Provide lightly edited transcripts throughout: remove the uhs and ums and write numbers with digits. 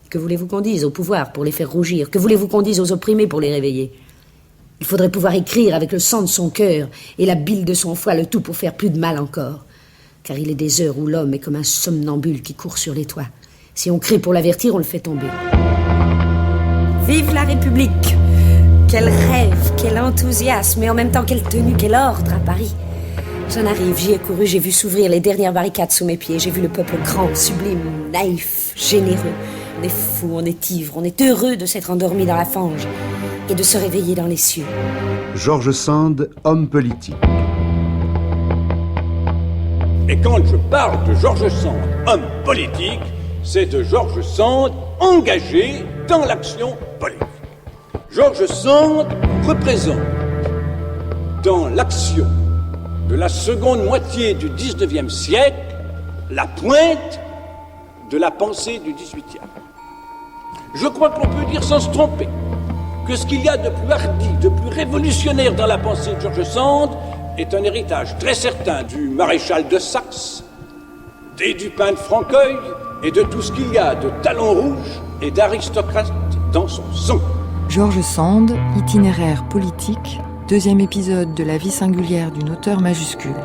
Que voulez-vous qu'on dise au pouvoir pour les faire rougir? Que voulez-vous qu'on dise aux opprimés pour les réveiller? Il faudrait pouvoir écrire avec le sang de son cœur et la bile de son foie, le tout pour faire plus de mal encore. Car il est des heures où l'homme est comme un somnambule qui court sur les toits. Si on crie pour l'avertir, on le fait tomber. Vive la République! Quel rêve, quel enthousiasme, et en même temps quelle tenue, quel ordre à Paris. J'en arrive, j'y ai couru, j'ai vu s'ouvrir les dernières barricades sous mes pieds. J'ai vu le peuple grand, sublime, naïf, généreux. On est fou, on est ivre, on est heureux de s'être endormi dans la fange et de se réveiller dans les cieux. George Sand, homme politique. Et quand je parle de George Sand, homme politique, c'est de George Sand engagé dans l'action politique. George Sand représente dans l'action de la seconde moitié du XIXe siècle la pointe de la pensée du XVIIIe. Je crois qu'on peut dire sans se tromper que ce qu'il y a de plus hardi, de plus révolutionnaire dans la pensée de George Sand est un héritage très certain du maréchal de Saxe, des Dupin de Franqueuil et de tout ce qu'il y a de talons rouges et d'aristocrates dans son sang. George Sand, itinéraire politique, deuxième épisode de la vie singulière d'une auteure majuscule,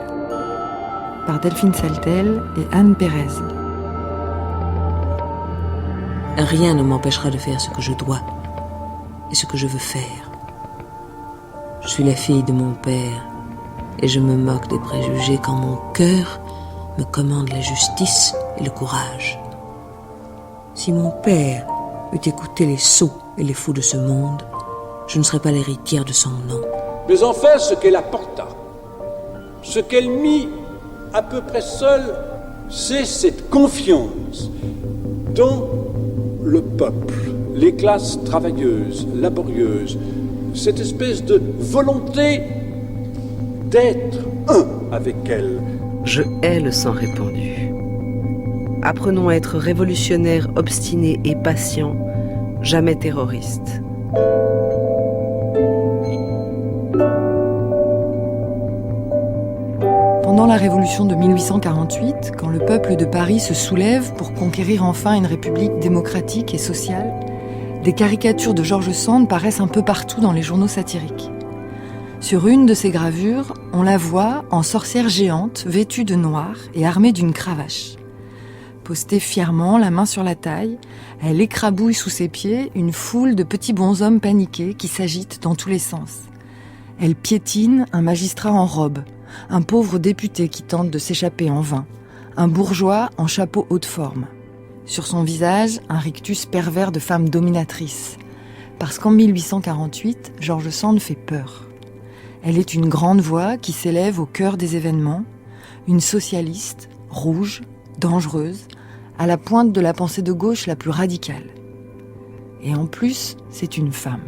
par Delphine Saltel et Anne Pérez. Rien ne m'empêchera de faire ce que je dois et ce que je veux faire. Je suis la fille de mon père et je me moque des préjugés quand mon cœur me commande la justice et le courage. Si mon père eût écouté les sots et les fous de ce monde, je ne serais pas l'héritière de son nom. Mais enfin, ce qu'elle apporta, ce qu'elle mit à peu près seule, c'est cette confiance dans le peuple, les classes travailleuses, laborieuses, cette espèce de volonté d'être un avec elle. Je hais le sang répandu. Apprenons à être révolutionnaires, obstinés et patients, jamais terroristes. Pendant la Révolution de 1848, quand le peuple de Paris se soulève pour conquérir enfin une république démocratique et sociale, des caricatures de George Sand paraissent un peu partout dans les journaux satiriques. Sur une de ces gravures, on la voit en sorcière géante, vêtue de noir et armée d'une cravache. Postée fièrement, la main sur la taille, elle écrabouille sous ses pieds une foule de petits bonshommes paniqués qui s'agitent dans tous les sens. Elle piétine un magistrat en robe, un pauvre député qui tente de s'échapper en vain, un bourgeois en chapeau haute forme. Sur son visage, un rictus pervers de femme dominatrice. Parce qu'en 1848, George Sand fait peur. Elle est une grande voix qui s'élève au cœur des événements, une socialiste, rouge, dangereuse, à la pointe de la pensée de gauche la plus radicale. Et en plus, c'est une femme.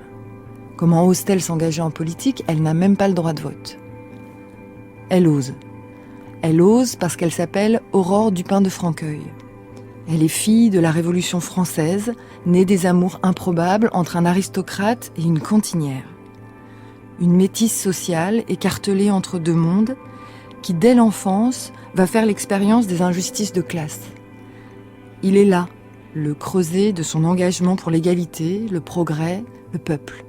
Comment ose-t-elle s'engager en politique? Elle n'a même pas le droit de vote. Elle ose. Elle ose parce qu'elle s'appelle Aurore Dupin de Franqueuil. Elle est fille de la Révolution française, née des amours improbables entre un aristocrate et une cantinière. Une métisse sociale écartelée entre deux mondes qui, dès l'enfance, va faire l'expérience des injustices de classe. Il est là, le creuset de son engagement pour l'égalité, le progrès, le peuple.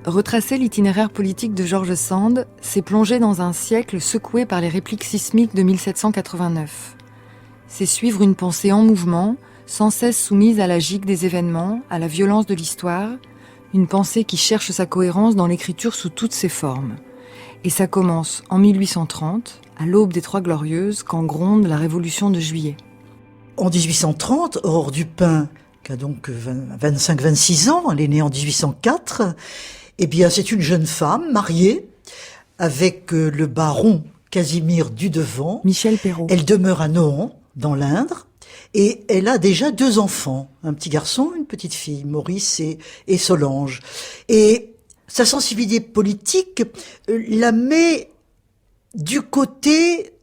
Retracer l'itinéraire politique de George Sand, c'est plonger dans un siècle secoué par les répliques sismiques de 1789. C'est suivre une pensée en mouvement, sans cesse soumise à la gigue des événements, à la violence de l'histoire, une pensée qui cherche sa cohérence dans l'écriture sous toutes ses formes. Et ça commence en 1830, à l'aube des Trois Glorieuses, quand gronde la Révolution de Juillet. En 1830, Aurore Dupin, qui a donc 25-26 ans, elle est née en 1804, eh bien c'est une jeune femme mariée avec le baron Casimir Dudevant. Michel Perrault. Elle demeure à Nohant, dans l'Indre, et elle a déjà 2 enfants, un petit garçon, une petite fille, Maurice et Solange. Et sa sensibilité politique la met du côté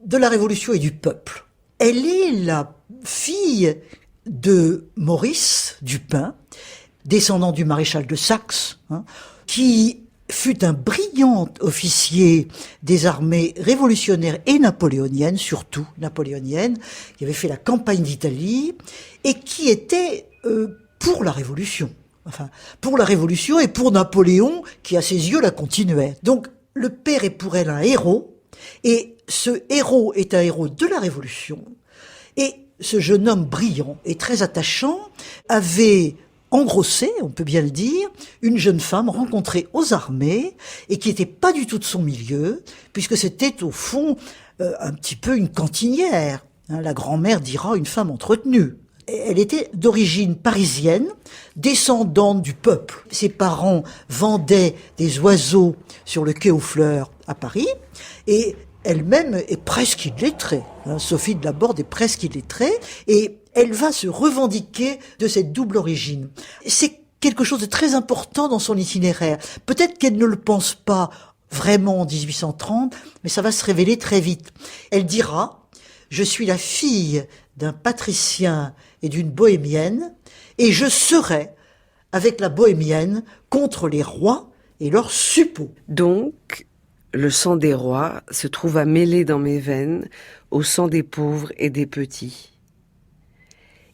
de la Révolution et du peuple. Elle est la fille de Maurice Dupin, descendant du maréchal de Saxe, qui fut un brillant officier des armées révolutionnaires et napoléoniennes, surtout napoléoniennes, qui avait fait la campagne d'Italie et qui était pour la Révolution. Enfin, pour la Révolution et pour Napoléon, qui à ses yeux la continuait. Donc, le père est pour elle un héros, et ce héros est un héros de la Révolution. Et ce jeune homme brillant et très attachant avait engrossé, on peut bien le dire, une jeune femme rencontrée aux armées et qui n'était pas du tout de son milieu, puisque c'était au fond un petit peu une cantinière. La grand-mère dira une femme entretenue. Elle était d'origine parisienne, descendante du peuple. Ses parents vendaient des oiseaux sur le quai aux Fleurs à Paris, et elle-même est presque illettrée. Sophie de Laborde est presque illettrée, et elle va se revendiquer de cette double origine. C'est quelque chose de très important dans son itinéraire. Peut-être qu'elle ne le pense pas vraiment en 1830, mais ça va se révéler très vite. Elle dira « Je suis la fille d'un patricien et d'une bohémienne, et je serai, avec la bohémienne, contre les rois et leurs suppôts. » Donc, le sang des rois se trouva mêlé dans mes veines au sang des pauvres et des petits.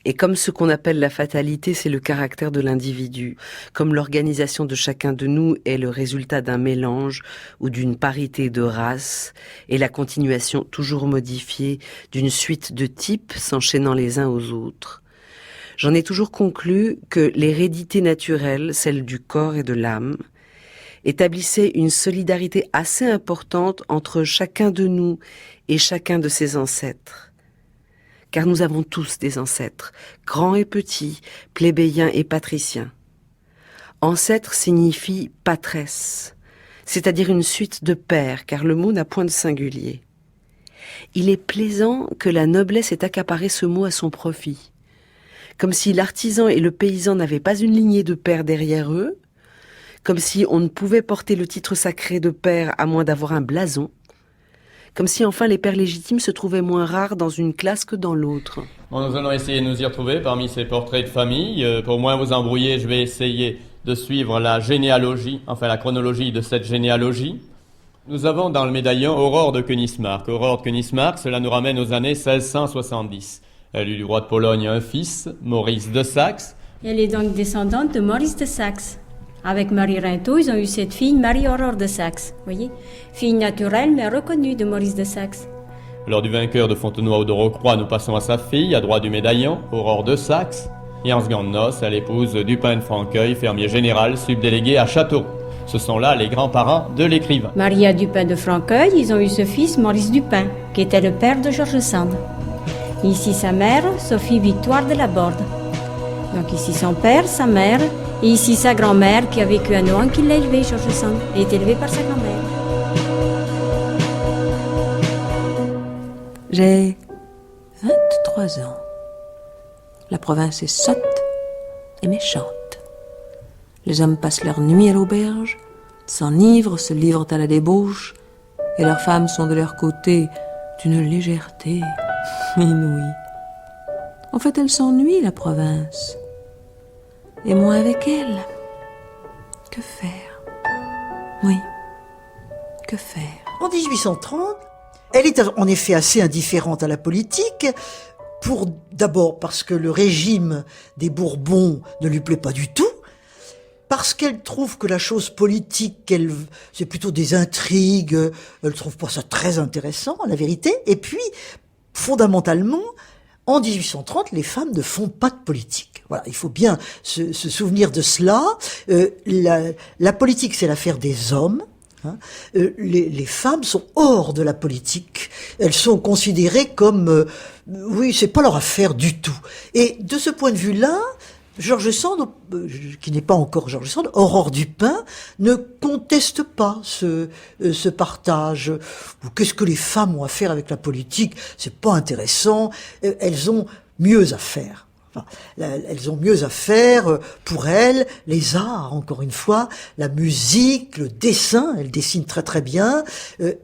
Et comme ce qu'on appelle la fatalité, c'est le caractère de l'individu, comme l'organisation de chacun de nous est le résultat d'un mélange ou d'une parité de races, et la continuation toujours modifiée d'une suite de types s'enchaînant les uns aux autres, j'en ai toujours conclu que l'hérédité naturelle, celle du corps et de l'âme, établissait une solidarité assez importante entre chacun de nous et chacun de ses ancêtres. Car nous avons tous des ancêtres, grands et petits, plébéiens et patriciens. Ancêtre signifie patresse, c'est-à-dire une suite de pères, car le mot n'a point de singulier. Il est plaisant que la noblesse ait accaparé ce mot à son profit, comme si l'artisan et le paysan n'avaient pas une lignée de pères derrière eux, comme si on ne pouvait porter le titre sacré de père à moins d'avoir un blason, comme si enfin les pères légitimes se trouvaient moins rares dans une classe que dans l'autre. Bon, nous allons essayer de nous y retrouver parmi ces portraits de famille. Pour moins vous embrouiller, je vais essayer de suivre la généalogie, enfin la chronologie de cette généalogie. Nous avons dans le médaillon Aurore de Königsmarck. Aurore de Königsmarck, cela nous ramène aux années 1670. Elle eut du roi de Pologne un fils, Maurice de Saxe. Elle est donc descendante de Maurice de Saxe. Avec Marie Rintault, ils ont eu cette fille, Marie-Aurore de Saxe. Voyez, fille naturelle mais reconnue de Maurice de Saxe. Lors du vainqueur de Fontenoy ou de Rocroi, nous passons à sa fille, à droite du médaillon, Aurore de Saxe. Et en seconde noce, elle épouse Dupin de Franqueuil, fermier général, subdélégué à Châteauroux. Ce sont là les grands-parents de l'écrivain. Maria Dupin de Franqueuil, ils ont eu ce fils, Maurice Dupin, qui était le père de George Sand. Ici sa mère, Sophie Victoire de Laborde. Donc ici son père, sa mère, et ici sa grand-mère qui a vécu à Nohant, qui l'a élevé, George Sand, et est élevé par sa grand-mère. J'ai 23 ans. La province est sotte et méchante. Les hommes passent leur nuit à l'auberge, s'enivrent, se livrent à la débauche, et leurs femmes sont de leur côté d'une légèreté inouïe. En fait, elle s'ennuie, la province. Et moi avec elle. Que faire? Oui, que faire? En 1830, elle est en effet assez indifférente à la politique, d'abord parce que le régime des Bourbons ne lui plaît pas du tout, parce qu'elle trouve que la chose politique, c'est plutôt des intrigues, elle trouve pas ça très intéressant, la vérité, et puis, fondamentalement, en 1830, les femmes ne font pas de politique. Voilà, il faut bien se souvenir de cela. La politique, c'est l'affaire des hommes. Les femmes sont hors de la politique. Elles sont considérées comme, oui, c'est pas leur affaire du tout. Et de ce point de vue-là, George Sand, qui n'est pas encore George Sand, Aurore Dupin, ne conteste pas ce partage. Qu'est-ce que les femmes ont à faire avec la politique? C'est pas intéressant. Elles ont mieux à faire. Enfin, elles ont mieux à faire pour elles, les arts, encore une fois, la musique, le dessin, elles dessinent très très bien,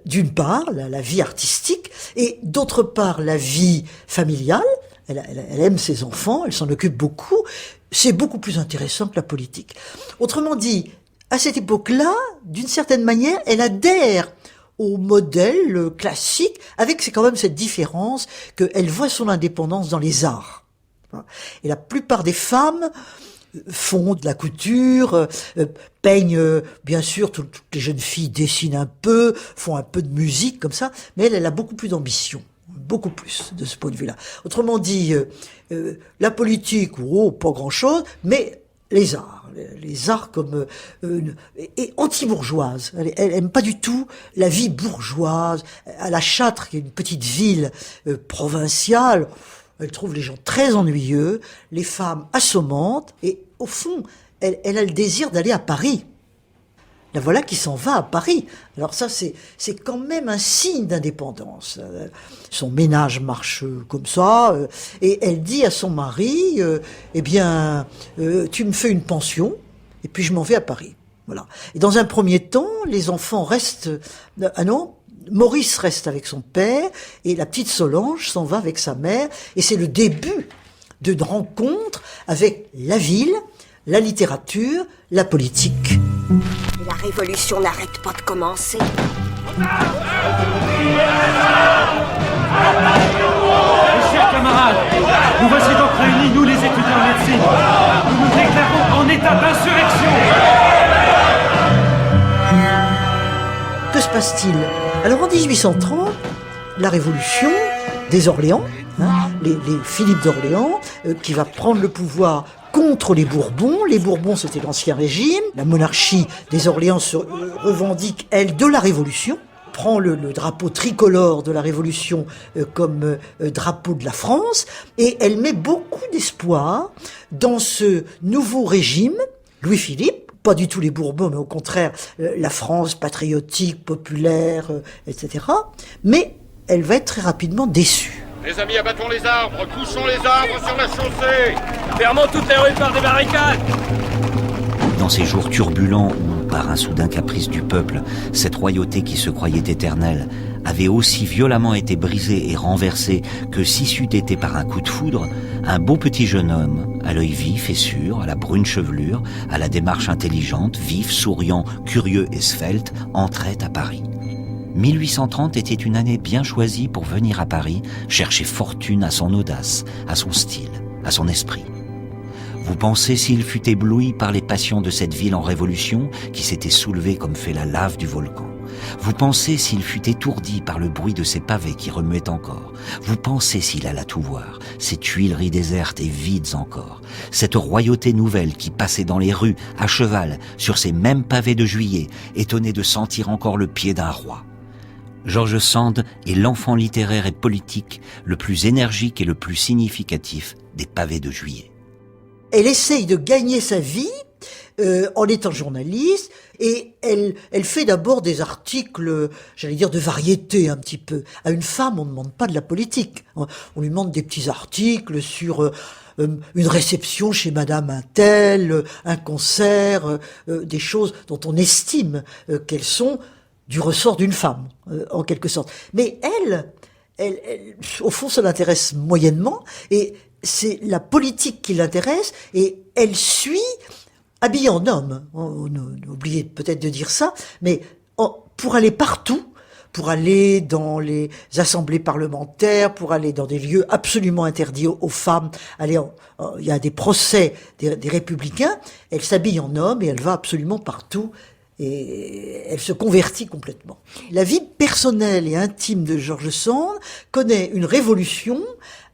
d'une part, la vie artistique, et d'autre part, la vie familiale. Elle aime ses enfants, elle s'en occupe beaucoup. C'est beaucoup plus intéressant que la politique. Autrement dit, à cette époque-là, d'une certaine manière, elle adhère au modèle classique, avec c'est quand même cette différence qu'elle voit son indépendance dans les arts. Et la plupart des femmes font de la couture, peignent, bien sûr, toutes les jeunes filles dessinent un peu, font un peu de musique comme ça, mais elle a beaucoup plus d'ambition, beaucoup plus de ce point de vue-là. Autrement dit, la politique, pas grand-chose, mais les arts comme et anti-bourgeoise. Elle aime pas du tout la vie bourgeoise. À la Châtre, qui est une petite ville provinciale, elle trouve les gens très ennuyeux, les femmes assommantes, et au fond, elle a le désir d'aller à Paris. La voilà qui s'en va à Paris. Alors ça, c'est quand même un signe d'indépendance. Son ménage marche comme ça, et elle dit à son mari, tu me fais une pension, et puis je m'en vais à Paris. Voilà. Et dans un premier temps, les enfants restent... Maurice reste avec son père, et la petite Solange s'en va avec sa mère, et c'est le début d'une rencontre avec la ville, la littérature, la politique. Et la révolution n'arrête pas de commencer. Mes chers camarades, nous voici donc réunis, nous les étudiants en médecine. Nous nous déclarons en état d'insurrection. Que se passe-t-il ? Alors en 1830, la révolution des Orléans, les Philippe d'Orléans, qui va prendre le pouvoir contre les Bourbons. Les Bourbons, c'était l'Ancien Régime. La monarchie des Orléans se revendique, elle, de la Révolution. Prend le drapeau tricolore de la Révolution comme drapeau de la France. Et elle met beaucoup d'espoir dans ce nouveau régime, Louis-Philippe. Pas du tout les Bourbons, mais au contraire, la France patriotique, populaire, etc. Mais elle va être très rapidement déçue. Les amis, abattons les arbres, poussons les arbres sur la chaussée. Fermons toutes les rues par des barricades. Dans ces jours turbulents où, par un soudain caprice du peuple, cette royauté qui se croyait éternelle avait aussi violemment été brisée et renversée que si c'eût été par un coup de foudre, un beau petit jeune homme, à l'œil vif et sûr, à la brune chevelure, à la démarche intelligente, vif, souriant, curieux et svelte, entrait à Paris. 1830 était une année bien choisie pour venir à Paris chercher fortune à son audace, à son style, à son esprit. Vous pensez s'il fut ébloui par les passions de cette ville en révolution qui s'était soulevée comme fait la lave du volcan? Vous pensez s'il fut étourdi par le bruit de ces pavés qui remuaient encore? Vous pensez s'il alla tout voir, ces Tuileries désertes et vides encore, cette royauté nouvelle qui passait dans les rues, à cheval, sur ces mêmes pavés de juillet, étonné de sentir encore le pied d'un roi? George Sand est l'enfant littéraire et politique le plus énergique et le plus significatif des pavés de juillet. Elle essaye de gagner sa vie en étant journaliste, et elle fait d'abord des articles, j'allais dire de variété un petit peu. À une femme, on ne demande pas de la politique. On lui demande des petits articles sur une réception chez Madame Untel, un concert, des choses dont on estime qu'elles sont du ressort d'une femme, en quelque sorte. Mais elle, au fond, ça l'intéresse moyennement, et c'est la politique qui l'intéresse, et elle suit, habillée en homme, on oubliez peut-être de dire ça, mais pour aller partout, pour aller dans les assemblées parlementaires, pour aller dans des lieux absolument interdits aux femmes, il y a des procès des républicains, elle s'habille en homme et elle va absolument partout, et elle se convertit complètement. La vie personnelle et intime de George Sand connaît une révolution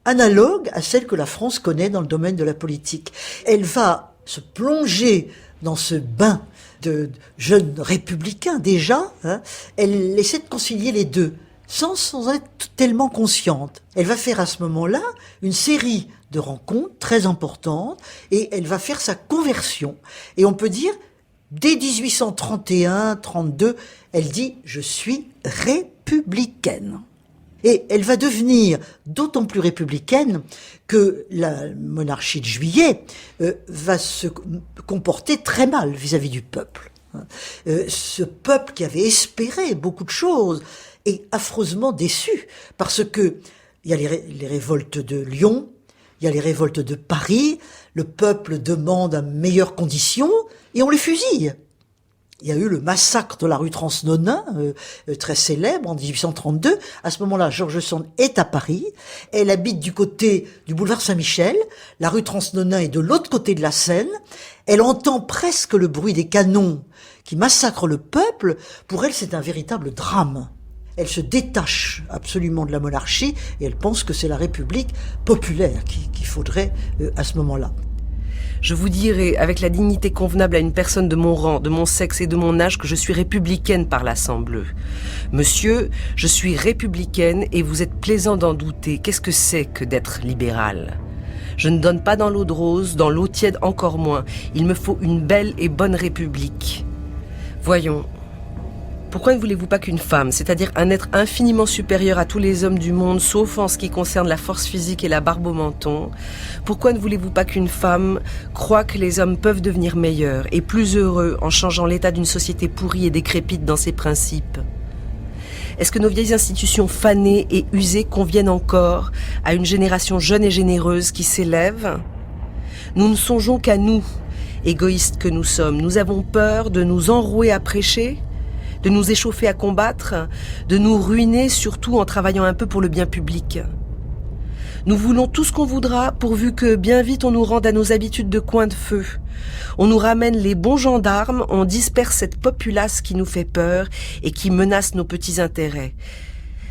analogue à celle que la France connaît dans le domaine de la politique. Elle va se plonger dans ce bain de jeunes républicains déjà, elle essaie de concilier les deux, sans être tellement consciente. Elle va faire à ce moment-là une série de rencontres très importantes, et elle va faire sa conversion. Et on peut dire, dès 1831-32, elle dit « je suis républicaine ». Et elle va devenir d'autant plus républicaine que la monarchie de Juillet va se comporter très mal vis-à-vis du peuple. Ce peuple qui avait espéré beaucoup de choses est affreusement déçu, parce que il y a les révoltes de Lyon, il y a les révoltes de Paris, le peuple demande à meilleures conditions et on les fusille. Il y a eu le massacre de la rue Transnonain, très célèbre, en 1832. À ce moment-là, George Sand est à Paris. Elle habite du côté du boulevard Saint-Michel. La rue Transnonain est de l'autre côté de la Seine. Elle entend presque le bruit des canons qui massacrent le peuple. Pour elle, c'est un véritable drame. Elle se détache absolument de la monarchie et elle pense que c'est la République populaire qu'il faudrait à ce moment-là. Je vous dirai, avec la dignité convenable à une personne de mon rang, de mon sexe et de mon âge, que je suis républicaine par la sang bleu. Monsieur, je suis républicaine et vous êtes plaisant d'en douter. Qu'est-ce que c'est que d'être libéral ? Je ne donne pas dans l'eau de rose, dans l'eau tiède encore moins. Il me faut une belle et bonne république. Voyons, pourquoi ne voulez-vous pas qu'une femme, c'est-à-dire un être infiniment supérieur à tous les hommes du monde, sauf en ce qui concerne la force physique et la barbe au menton, pourquoi ne voulez-vous pas qu'une femme croie que les hommes peuvent devenir meilleurs et plus heureux en changeant l'état d'une société pourrie et décrépite dans ses principes ? Est-ce que nos vieilles institutions fanées et usées conviennent encore à une génération jeune et généreuse qui s'élève ? Nous ne songeons qu'à nous, égoïstes que nous sommes. Nous avons peur de nous enrouer à prêcher, de nous échauffer à combattre, de nous ruiner surtout en travaillant un peu pour le bien public. Nous voulons tout ce qu'on voudra pourvu que bien vite on nous rende à nos habitudes de coin de feu. On nous ramène les bons gendarmes, on disperse cette populace qui nous fait peur et qui menace nos petits intérêts.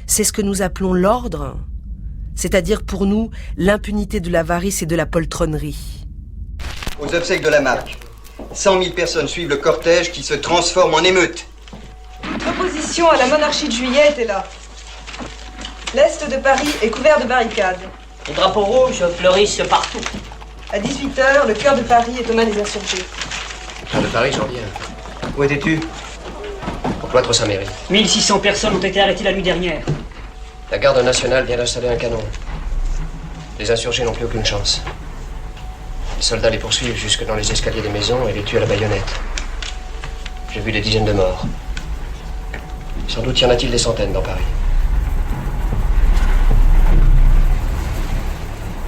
C'est ce que nous appelons l'ordre, c'est-à-dire pour nous l'impunité de l'avarice et de la poltronnerie. Aux obsèques de Lamarque, 100 000 personnes suivent le cortège qui se transforme en émeute. L'opposition à la monarchie de Juillet était là. L'est de Paris est couvert de barricades. Les drapeaux rouges fleurissent partout. À 18h, le cœur de Paris est aux mains des insurgés. Cœur de Paris, j'en viens. Où étais-tu? Au cloître Saint-Méry. 1600 personnes ont été arrêtées la nuit dernière. La garde nationale vient d'installer un canon. Les insurgés n'ont plus aucune chance. Les soldats les poursuivent jusque dans les escaliers des maisons et les tuent à la baïonnette. J'ai vu des dizaines de morts. Sans doute y en a-t-il des centaines dans Paris.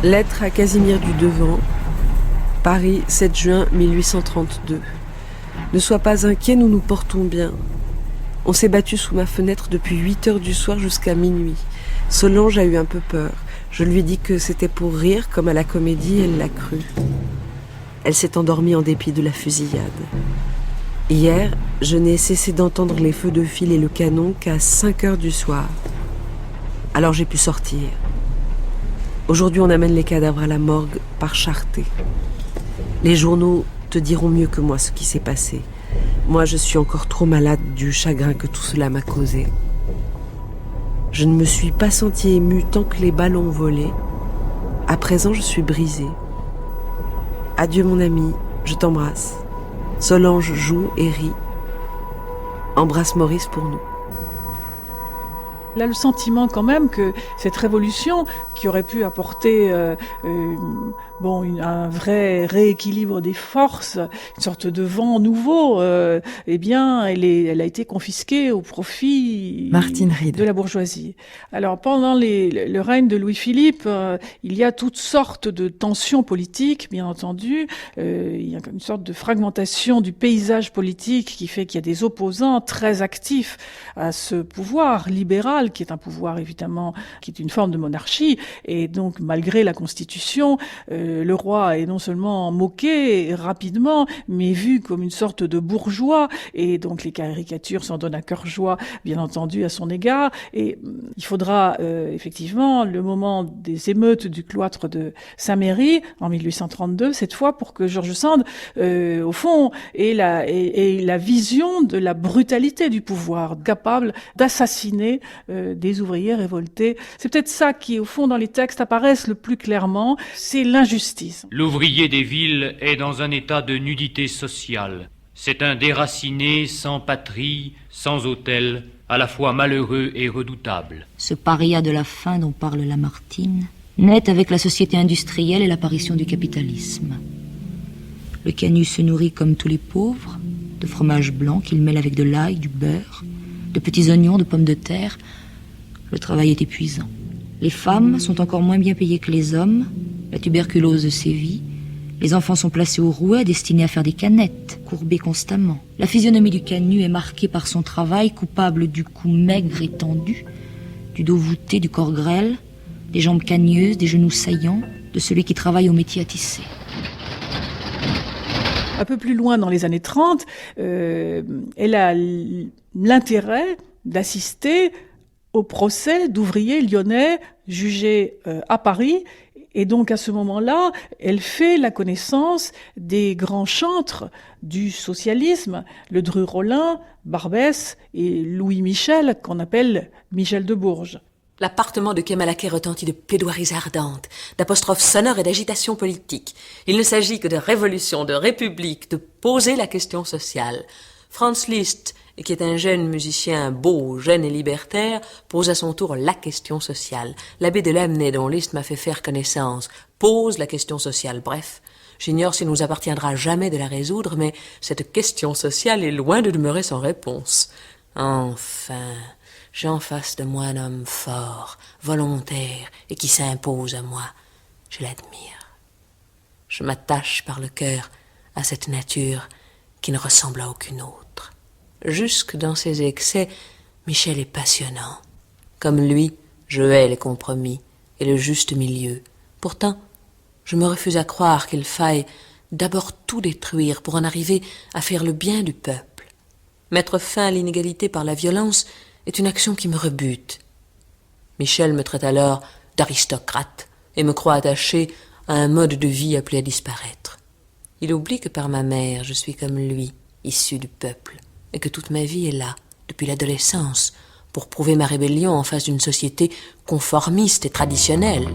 Lettre à Casimir du Devant, Paris, 7 juin 1832. Ne sois pas inquiet, nous nous portons bien. On s'est battu sous ma fenêtre depuis 8h du soir jusqu'à minuit. Solange a eu un peu peur. Je lui ai dit que c'était pour rire, comme à la comédie, elle l'a cru. Elle s'est endormie en dépit de la fusillade. Hier, je n'ai cessé d'entendre les feux de fil et le canon qu'à 5h du soir. Alors j'ai pu sortir. Aujourd'hui, on amène les cadavres à la morgue par charretée. Les journaux te diront mieux que moi ce qui s'est passé. Moi, je suis encore trop malade du chagrin que tout cela m'a causé. Je ne me suis pas sentie émue tant que les balles ont volé. À présent, je suis brisée. Adieu mon ami, je t'embrasse. Solange joue et rit. Embrasse Maurice pour nous. Là, le sentiment quand même que cette révolution qui aurait pu apporter un vrai rééquilibre des forces, une sorte de vent nouveau, eh bien, elle a été confisquée au profit de la bourgeoisie. Alors, pendant le règne de Louis-Philippe, il y a toutes sortes de tensions politiques, bien entendu. Il y a une sorte de fragmentation du paysage politique qui fait qu'il y a des opposants très actifs à ce pouvoir libéral, qui est un pouvoir évidemment, qui est une forme de monarchie, et donc malgré la Constitution, le roi est non seulement moqué rapidement, mais vu comme une sorte de bourgeois, et donc les caricatures s'en donnent à cœur joie, bien entendu, à son égard, et il faudra effectivement le moment des émeutes du cloître de Saint-Méry, en 1832, cette fois, pour que George Sand, au fond, ait la vision de la brutalité du pouvoir, capable d'assassiner des ouvriers révoltés. C'est peut-être ça qui, au fond, dans les textes apparaissent le plus clairement, c'est l'injustice. L'ouvrier des villes est dans un état de nudité sociale. C'est un déraciné sans patrie, sans hôtel, à la fois malheureux et redoutable. Ce paria de la faim dont parle Lamartine naît avec la société industrielle et l'apparition du capitalisme. Le cagneux se nourrit comme tous les pauvres, de fromage blanc qu'il mêle avec de l'ail, du beurre, de petits oignons, de pommes de terre. Le travail est épuisant. Les femmes sont encore moins bien payées que les hommes, la tuberculose sévit, Les enfants sont placés au rouet, destinés à faire des canettes, courbés constamment. La physionomie du Canut est marquée par son travail, coupable du cou maigre et tendu, du dos voûté, du corps grêle, des jambes cagneuses, des genoux saillants, de celui qui travaille au métier à tisser. Un peu plus loin, dans les années 30, elle a l'intérêt d'assister au procès d'ouvriers lyonnais jugés à Paris. Et donc, à ce moment-là, elle fait la connaissance des grands chantres du socialisme, Le Dru-Rollin, Barbès et Louis Michel, qu'on appelle Michel de Bourges. L'appartement de quai Malaquais retentit de plaidoiries ardentes, d'apostrophes sonores et d'agitations politiques. Il ne s'agit que de révolution, de république, de poser la question sociale. Franz Liszt, qui est un jeune musicien beau, jeune et libertaire, pose à son tour la question sociale. L'abbé de Lamennais, dont Liszt m'a fait faire connaissance, pose la question sociale. Bref, j'ignore s'il nous appartiendra jamais de la résoudre, mais cette question sociale est loin de demeurer sans réponse. Enfin, j'ai en face de moi un homme fort, volontaire, et qui s'impose à moi. Je l'admire. Je m'attache par le cœur à cette nature qui ne ressemble à aucune autre. Jusque dans ses excès, Michel est passionnant. Comme lui, je hais les compromis et le juste milieu. Pourtant, je me refuse à croire qu'il faille d'abord tout détruire pour en arriver à faire le bien du peuple. Mettre fin à l'inégalité par la violence est une action qui me rebute. Michel me traite alors d'aristocrate et me croit attaché à un mode de vie appelé à disparaître. Il oublie que par ma mère, je suis comme lui, issu du peuple, et que toute ma vie est là, depuis l'adolescence, pour prouver ma rébellion en face d'une société conformiste et traditionnelle.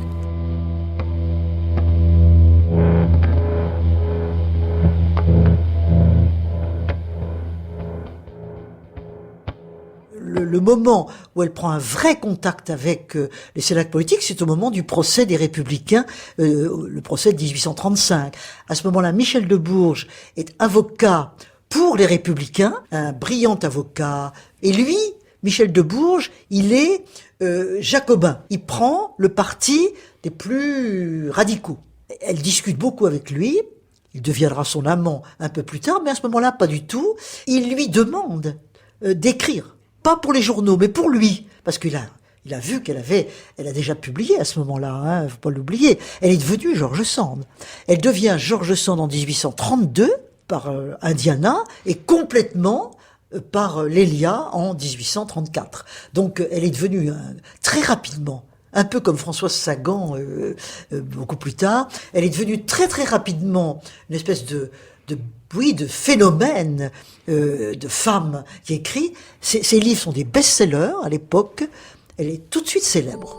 Le moment où elle prend un vrai contact avec les cénacles politiques, c'est au moment du procès des Républicains, le procès de 1835. À ce moment-là, Michel de Bourges est avocat pour les Républicains, un brillant avocat. Et lui, Michel de Bourges, il est jacobin. Il prend le parti des plus radicaux. Elle discute beaucoup avec lui. Il deviendra son amant un peu plus tard, mais à ce moment-là, pas du tout. Il lui demande d'écrire. Pas pour les journaux, mais pour lui. Parce qu'il a vu elle a déjà publié à ce moment-là, hein, faut pas l'oublier. Elle est devenue George Sand. Elle devient George Sand en 1832 par Indiana et complètement par Lélia en 1834. Donc elle est devenue très rapidement, un peu comme Françoise Sagan beaucoup plus tard, elle est devenue très très rapidement une espèce de phénomène de femme qui écrit. Ses livres sont des best-sellers à l'époque. Elle est tout de suite célèbre.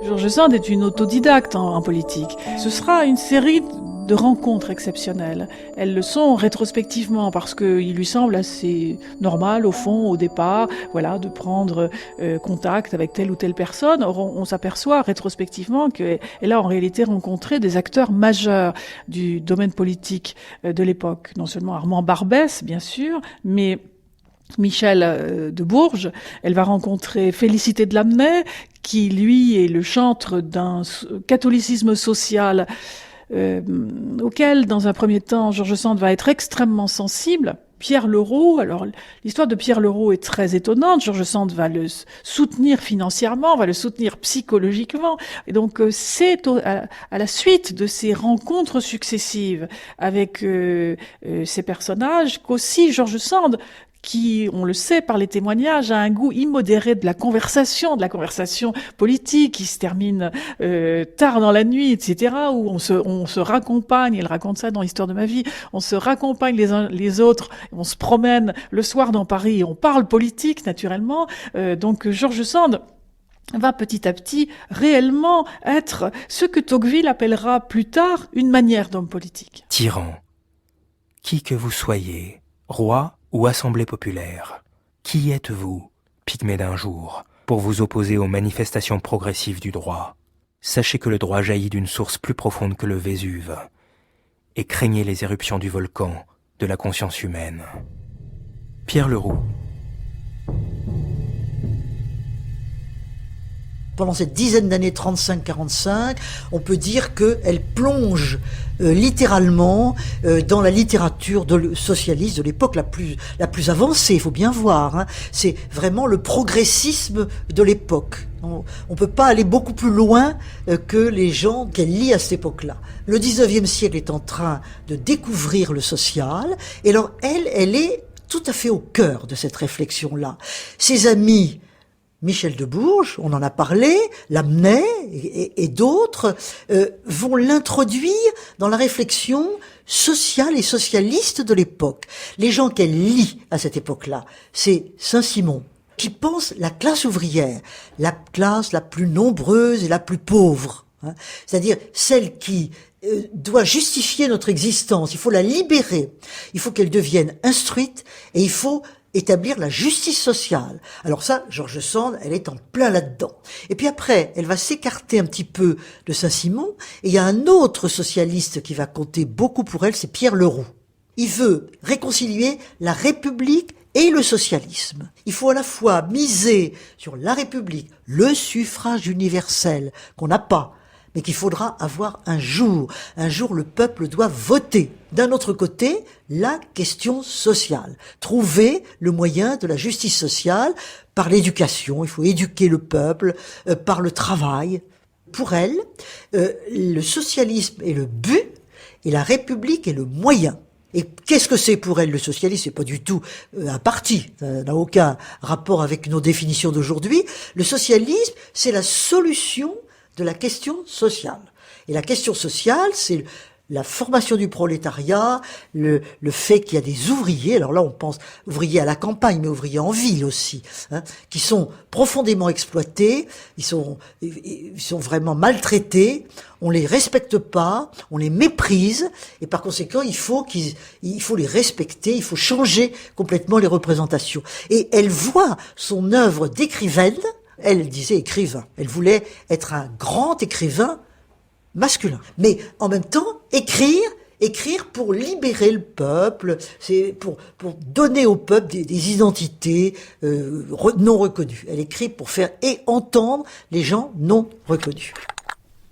George Sand est une autodidacte en politique. Ce sera une série de rencontres exceptionnelles. Elles le sont rétrospectivement parce qu'il lui semble assez normal, au fond, au départ, voilà, de prendre contact avec telle ou telle personne. Or, on s'aperçoit rétrospectivement qu'elle a en réalité rencontré des acteurs majeurs du domaine politique de l'époque. Non seulement Armand Barbès, bien sûr, mais Michel de Bourges. Elle va rencontrer Félicité de Lamennais, qui, lui, est le chantre d'un catholicisme social auquel, dans un premier temps, George Sand va être extrêmement sensible. Pierre Leroux, alors l'histoire de Pierre Leroux est très étonnante. George Sand va le soutenir financièrement, va le soutenir psychologiquement. Et donc c'est à la suite de ces rencontres successives avec ces personnages qu'aussi George Sand, qui, on le sait par les témoignages, a un goût immodéré de la conversation politique, qui se termine tard dans la nuit, etc., où on se raccompagne, elle raconte ça dans l'histoire de ma vie, on se raccompagne les uns les autres, on se promène le soir dans Paris, et on parle politique, naturellement. Donc George Sand va petit à petit réellement être ce que Tocqueville appellera plus tard une manière d'homme politique. Tyran, qui que vous soyez, roi ou assemblée populaire, qui êtes-vous, pygmée d'un jour, pour vous opposer aux manifestations progressives du droit? Sachez que le droit jaillit d'une source plus profonde que le Vésuve, et craignez les éruptions du volcan de la conscience humaine. Pierre Leroux. pendant cette dizaine d'années 35-45, on peut dire qu'elle plonge littéralement dans la littérature socialiste de l'époque la plus avancée, il faut bien voir. Hein. C'est vraiment le progressisme de l'époque. On ne peut pas aller beaucoup plus loin que les gens qu'elle lit à cette époque-là. Le 19e siècle est en train de découvrir le social, et alors elle est tout à fait au cœur de cette réflexion-là. Ses amis, Michel de Bourges, on en a parlé, Lamennais et d'autres, vont l'introduire dans la réflexion sociale et socialiste de l'époque. Les gens qu'elle lit à cette époque-là, c'est Saint-Simon, qui pense la classe ouvrière, la classe la plus nombreuse et la plus pauvre, hein, c'est-à-dire celle qui doit justifier notre existence, il faut la libérer, il faut qu'elle devienne instruite et il faut établir la justice sociale. Alors ça, George Sand, elle est en plein là-dedans. Et puis après, elle va s'écarter un petit peu de Saint-Simon, et il y a un autre socialiste qui va compter beaucoup pour elle, c'est Pierre Leroux. Il veut réconcilier la République et le socialisme. Il faut à la fois miser sur la République, le suffrage universel, qu'on n'a pas, mais qu'il faudra avoir un jour. Un jour, le peuple doit voter. D'un autre côté, la question sociale. Trouver le moyen de la justice sociale par l'éducation. Il faut éduquer le peuple, par le travail. Pour elle, le socialisme est le but et la République est le moyen. Et qu'est-ce que c'est pour elle le socialisme? C'est pas du tout un parti, ça n'a aucun rapport avec nos définitions d'aujourd'hui. Le socialisme, c'est la solution de la question sociale. Et la question sociale, c'est la formation du prolétariat, le fait qu'il y a des ouvriers, alors là on pense ouvriers à la campagne, mais ouvriers en ville aussi, hein, qui sont profondément exploités, ils sont vraiment maltraités, on les respecte pas, on les méprise, et par conséquent il faut les respecter, il faut changer complètement les représentations. Et elle voit son œuvre d'écrivaine. Elle disait écrivain. Elle voulait être un grand écrivain masculin. Mais en même temps, écrire pour libérer le peuple, c'est pour donner au peuple des identités non reconnues. Elle écrit pour faire entendre les gens non reconnus.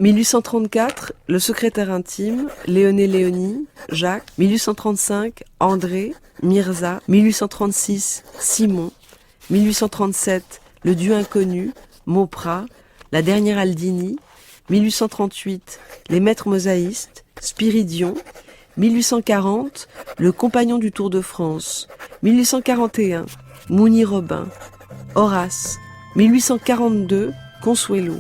1834, le secrétaire intime, Léonie, Jacques. 1835, André, Mirza. 1836, Simon. 1837, le Dieu inconnu, Mauprat, la dernière Aldini, 1838, les maîtres mosaïstes, Spiridion, 1840, le compagnon du Tour de France, 1841, Mouni Robin, Horace, 1842, Consuelo,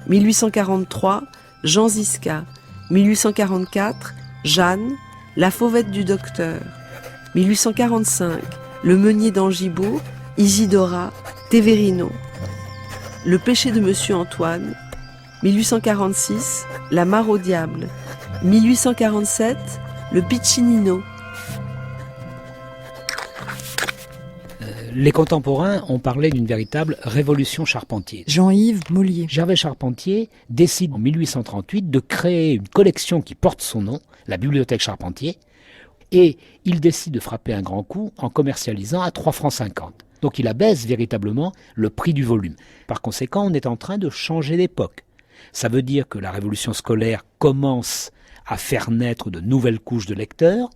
1843, Jean Zisca, 1844, Jeanne, la fauvette du docteur, 1845, le meunier d'Angibault, Isidora, Teverino, le péché de Monsieur Antoine, 1846, la mare au diable, 1847, le Piccinino. Les contemporains ont parlé d'une véritable révolution Charpentier. Jean-Yves Mollier. Gervais Charpentier décide en 1838 de créer une collection qui porte son nom, la Bibliothèque Charpentier, et il décide de frapper un grand coup en commercialisant à 3,50 francs. Donc il abaisse véritablement le prix du volume. Par conséquent, on est en train de changer d'époque. Ça veut dire que la révolution scolaire commence à faire naître de nouvelles couches de lecteurs,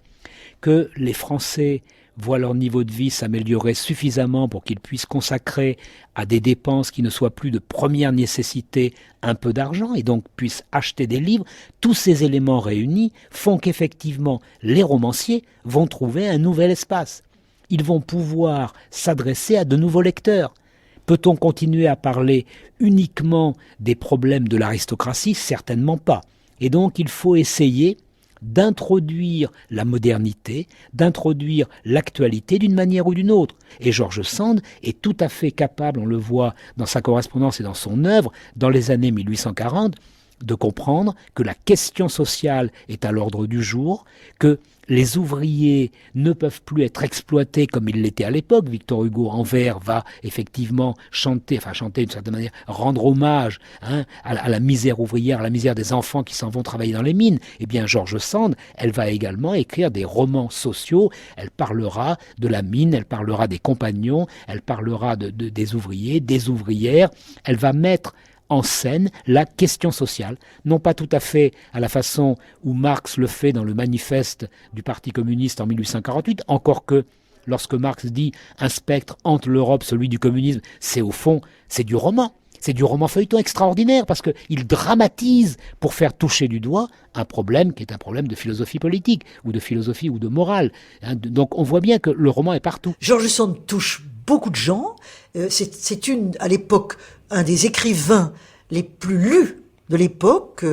que les Français voient leur niveau de vie s'améliorer suffisamment pour qu'ils puissent consacrer à des dépenses qui ne soient plus de première nécessité un peu d'argent et donc puissent acheter des livres. Tous ces éléments réunis font qu'effectivement les romanciers vont trouver un nouvel espace. Ils vont pouvoir s'adresser à de nouveaux lecteurs. Peut-on continuer à parler uniquement des problèmes de l'aristocratie? Certainement pas. Et donc il faut essayer d'introduire la modernité, d'introduire l'actualité d'une manière ou d'une autre. Et George Sand est tout à fait capable, on le voit dans sa correspondance et dans son œuvre, dans les années 1840, de comprendre que la question sociale est à l'ordre du jour, que les ouvriers ne peuvent plus être exploités comme ils l'étaient à l'époque. Victor Hugo en vers va effectivement chanter d'une certaine manière, rendre hommage à la misère ouvrière, à la misère des enfants qui s'en vont travailler dans les mines. Eh bien, George Sand, elle va également écrire des romans sociaux. Elle parlera de la mine, elle parlera des compagnons, elle parlera des ouvriers, des ouvrières. Elle va mettre en scène la question sociale, non pas tout à fait à la façon où Marx le fait dans le manifeste du Parti communiste en 1848, encore que lorsque Marx dit « un spectre hante l'Europe, celui du communisme », c'est au fond, c'est du roman. C'est du roman feuilleton extraordinaire parce qu'il dramatise pour faire toucher du doigt un problème qui est un problème de philosophie politique ou de philosophie ou de morale. Donc on voit bien que le roman est partout. George Sand touche beaucoup de gens. C'est à l'époque un des écrivains les plus lus de l'époque.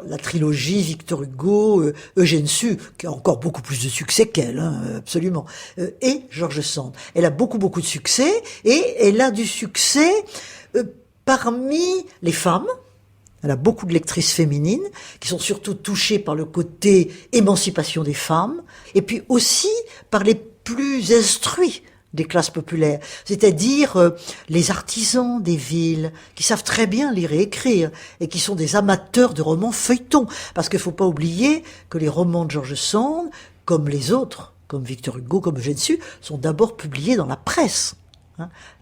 La trilogie Victor Hugo, Eugène Sue, qui a encore beaucoup plus de succès qu'elle, absolument, et George Sand. Elle a beaucoup de succès et elle a du succès parmi les femmes. Elle a beaucoup de lectrices féminines qui sont surtout touchées par le côté émancipation des femmes et puis aussi par les plus instruits des classes populaires, c'est-à-dire les artisans des villes qui savent très bien lire et écrire et qui sont des amateurs de romans feuilletons. Parce qu'il ne faut pas oublier que les romans de George Sand, comme les autres, comme Victor Hugo, comme Eugène Sue, sont d'abord publiés dans la presse.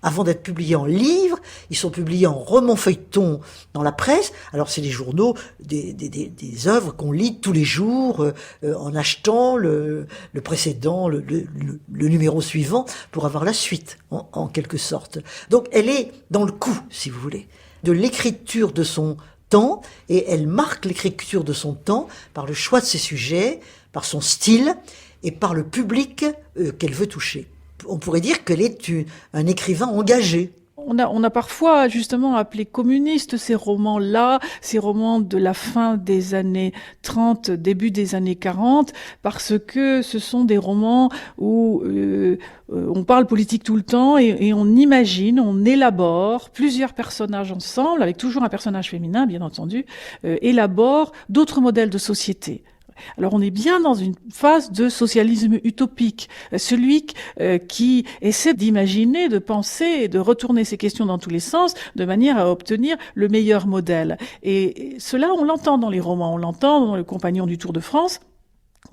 Avant d'être publiés en livres, ils sont publiés en romans feuilletons dans la presse. Alors c'est les journaux, des œuvres qu'on lit tous les jours en achetant le précédent, le numéro suivant pour avoir la suite, en quelque sorte. Donc elle est dans le coup, si vous voulez, de l'écriture de son temps, et elle marque l'écriture de son temps par le choix de ses sujets, par son style et par le public qu'elle veut toucher. On pourrait dire qu'elle est un écrivain engagé. On a parfois justement appelé communistes ces romans-là, ces romans de la fin des années 30, début des années 40, parce que ce sont des romans où on parle politique tout le temps et on imagine, on élabore plusieurs personnages ensemble, avec toujours un personnage féminin bien entendu, élabore d'autres modèles de société. Alors on est bien dans une phase de socialisme utopique, celui qui essaie d'imaginer, de penser et de retourner ces questions dans tous les sens de manière à obtenir le meilleur modèle. Et cela, on l'entend dans les romans, on l'entend dans Le Compagnon du Tour de France,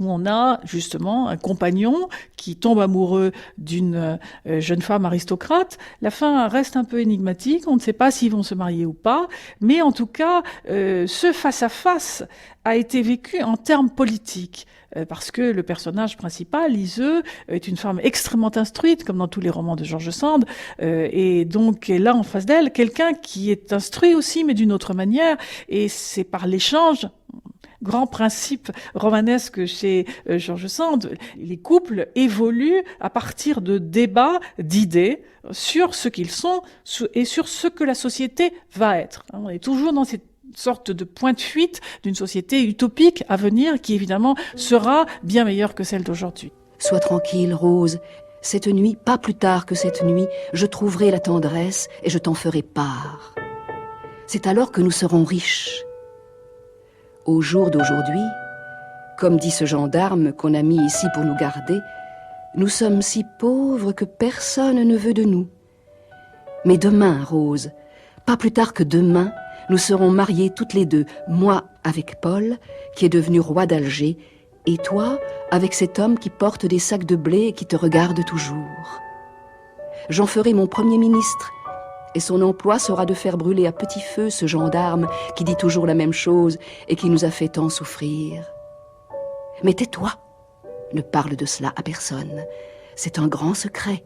où on a justement un compagnon qui tombe amoureux d'une jeune femme aristocrate. La fin reste un peu énigmatique, on ne sait pas s'ils vont se marier ou pas, mais en tout cas, ce face-à-face a été vécu en termes politiques, parce que le personnage principal, Liseux, est une femme extrêmement instruite, comme dans tous les romans de George Sand, et donc elle a en face d'elle quelqu'un qui est instruit aussi, mais d'une autre manière, et c'est par l'échange, grand principe romanesque chez George Sand, les couples évoluent à partir de débats, d'idées sur ce qu'ils sont et sur ce que la société va être. On est toujours dans cette sorte de point de fuite d'une société utopique à venir qui évidemment sera bien meilleure que celle d'aujourd'hui. Sois tranquille, Rose. Cette nuit, pas plus tard que cette nuit, je trouverai la tendresse et je t'en ferai part. C'est alors que nous serons riches. Au jour d'aujourd'hui, comme dit ce gendarme qu'on a mis ici pour nous garder, nous sommes si pauvres que personne ne veut de nous. Mais demain, Rose, pas plus tard que demain, nous serons mariés toutes les deux, moi avec Paul, qui est devenu roi d'Alger, et toi avec cet homme qui porte des sacs de blé et qui te regarde toujours. J'en ferai mon premier ministre, et son emploi sera de faire brûler à petit feu ce gendarme qui dit toujours la même chose et qui nous a fait tant souffrir. Mais tais-toi, ne parle de cela à personne. C'est un grand secret.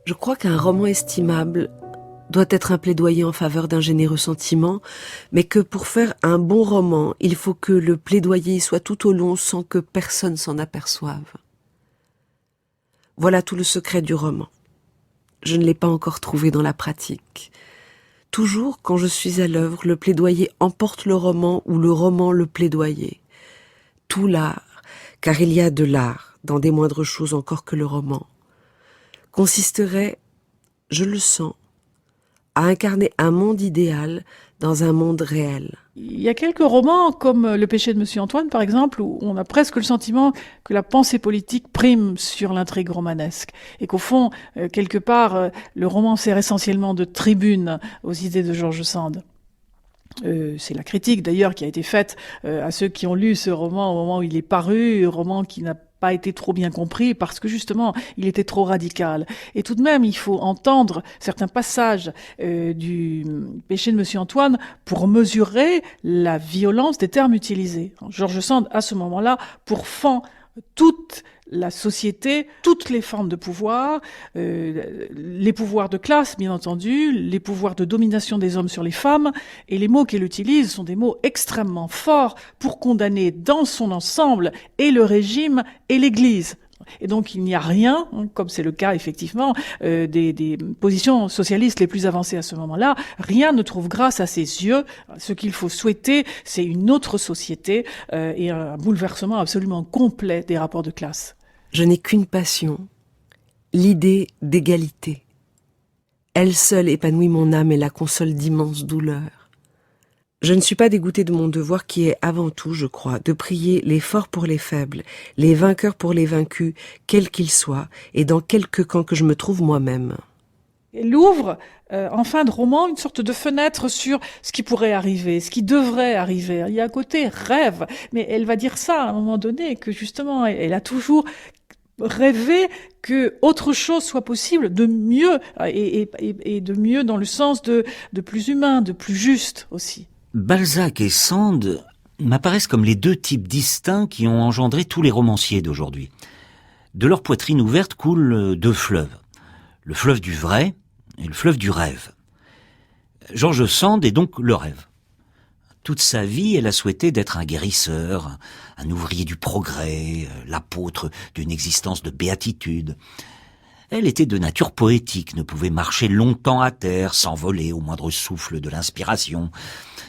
Je crois qu'un roman estimable doit être un plaidoyer en faveur d'un généreux sentiment, mais que pour faire un bon roman, il faut que le plaidoyer soit tout au long sans que personne s'en aperçoive. Voilà tout le secret du roman. Je ne l'ai pas encore trouvé dans la pratique. Toujours, quand je suis à l'œuvre, le plaidoyer emporte le roman ou le roman le plaidoyer. Tout l'art, car il y a de l'art dans des moindres choses encore que le roman, consisterait, je le sens, à incarner un monde idéal dans un monde réel. Il y a quelques romans, comme Le péché de Monsieur Antoine, par exemple, où on a presque le sentiment que la pensée politique prime sur l'intrigue romanesque. Et qu'au fond, quelque part, le roman sert essentiellement de tribune aux idées de George Sand. C'est la critique d'ailleurs qui a été faite à ceux qui ont lu ce roman au moment où il est paru, un roman qui n'a pas été trop bien compris parce que justement il était trop radical. Et tout de même il faut entendre certains passages du péché de Monsieur Antoine pour mesurer la violence des termes utilisés. George Sand à ce moment-là pourfend toute la société, toutes les formes de pouvoir, les pouvoirs de classe bien entendu, les pouvoirs de domination des hommes sur les femmes, et les mots qu'il utilise sont des mots extrêmement forts pour condamner dans son ensemble et le régime et l'Église. Et donc il n'y a rien, comme c'est le cas effectivement des positions socialistes les plus avancées à ce moment-là, rien ne trouve grâce à ses yeux. Ce qu'il faut souhaiter, c'est une autre société et un bouleversement absolument complet des rapports de classe. Je n'ai qu'une passion, l'idée d'égalité. Elle seule épanouit mon âme et la console d'immenses douleurs. Je ne suis pas dégoûtée de mon devoir qui est avant tout, je crois, de prier les forts pour les faibles, les vainqueurs pour les vaincus, quels qu'ils soient, et dans quelque camp que je me trouve moi-même. Elle ouvre, en fin de roman, une sorte de fenêtre sur ce qui pourrait arriver, ce qui devrait arriver. Il y a un côté rêve, mais elle va dire ça à un moment donné, que justement, elle a toujours rêvé que autre chose soit possible, de mieux, et de mieux dans le sens de plus humain, de plus juste aussi. Balzac et Sand m'apparaissent comme les deux types distincts qui ont engendré tous les romanciers d'aujourd'hui. De leur poitrine ouverte coulent deux fleuves. Le fleuve du vrai et le fleuve du rêve. George Sand est donc le rêve. Toute sa vie, elle a souhaité d'être un guérisseur, un ouvrier du progrès, l'apôtre d'une existence de béatitude. Elle était de nature poétique, ne pouvait marcher longtemps à terre, s'envoler au moindre souffle de l'inspiration.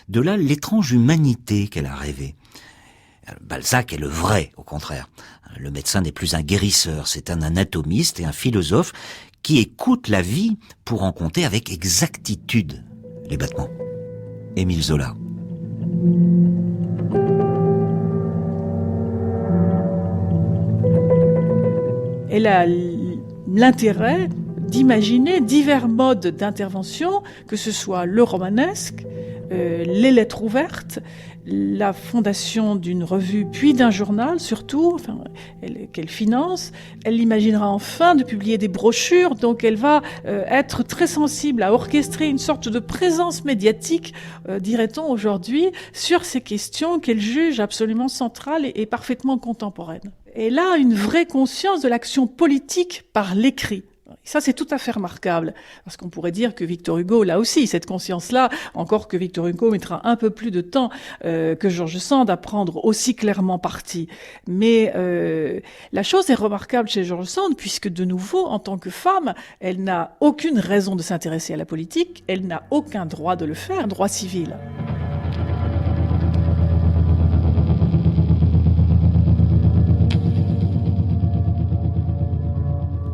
De là l'étrange humanité qu'elle a rêvée. Balzac est le vrai, au contraire. Le médecin n'est plus un guérisseur, c'est un anatomiste et un philosophe qui écoute la vie pour en compter avec exactitude les battements. Émile Zola. Elle a l'intérêt d'imaginer divers modes d'intervention, que ce soit le romanesque, les lettres ouvertes, la fondation d'une revue puis d'un journal surtout, qu'elle finance. Elle imaginera enfin de publier des brochures, donc elle va être très sensible à orchestrer une sorte de présence médiatique, dirait-on aujourd'hui, sur ces questions qu'elle juge absolument centrales et parfaitement contemporaines. Elle a une vraie conscience de l'action politique par l'écrit. Ça, c'est tout à fait remarquable, parce qu'on pourrait dire que Victor Hugo, là aussi, cette conscience-là, encore que Victor Hugo mettra un peu plus de temps que George Sand à prendre aussi clairement parti. Mais la chose est remarquable chez George Sand, puisque de nouveau, en tant que femme, elle n'a aucune raison de s'intéresser à la politique, elle n'a aucun droit de le faire, droit civil.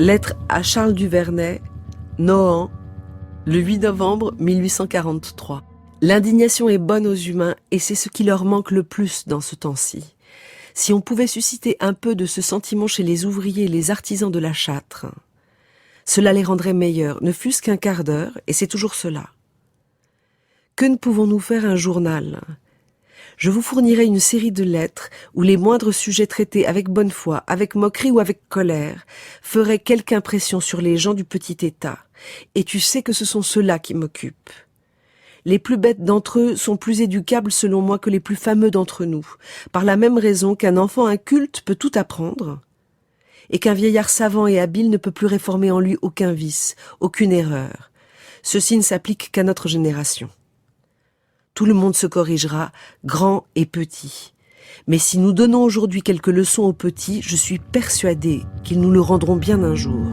Lettre à Charles Duvernay, Nohant, le 8 novembre 1843. L'indignation est bonne aux humains et c'est ce qui leur manque le plus dans ce temps-ci. Si on pouvait susciter un peu de ce sentiment chez les ouvriers et les artisans de la Châtre, cela les rendrait meilleurs, ne fût-ce qu'un quart d'heure, et c'est toujours cela. Que ne pouvons-nous faire un journal ? Je vous fournirai une série de lettres où les moindres sujets traités avec bonne foi, avec moquerie ou avec colère feraient quelque impression sur les gens du petit État. Et tu sais que ce sont ceux-là qui m'occupent. Les plus bêtes d'entre eux sont plus éducables selon moi que les plus fameux d'entre nous, par la même raison qu'un enfant inculte peut tout apprendre, et qu'un vieillard savant et habile ne peut plus réformer en lui aucun vice, aucune erreur. Ceci ne s'applique qu'à notre génération. Tout le monde se corrigera, grand et petit. Mais si nous donnons aujourd'hui quelques leçons aux petits, je suis persuadée qu'ils nous le rendront bien un jour.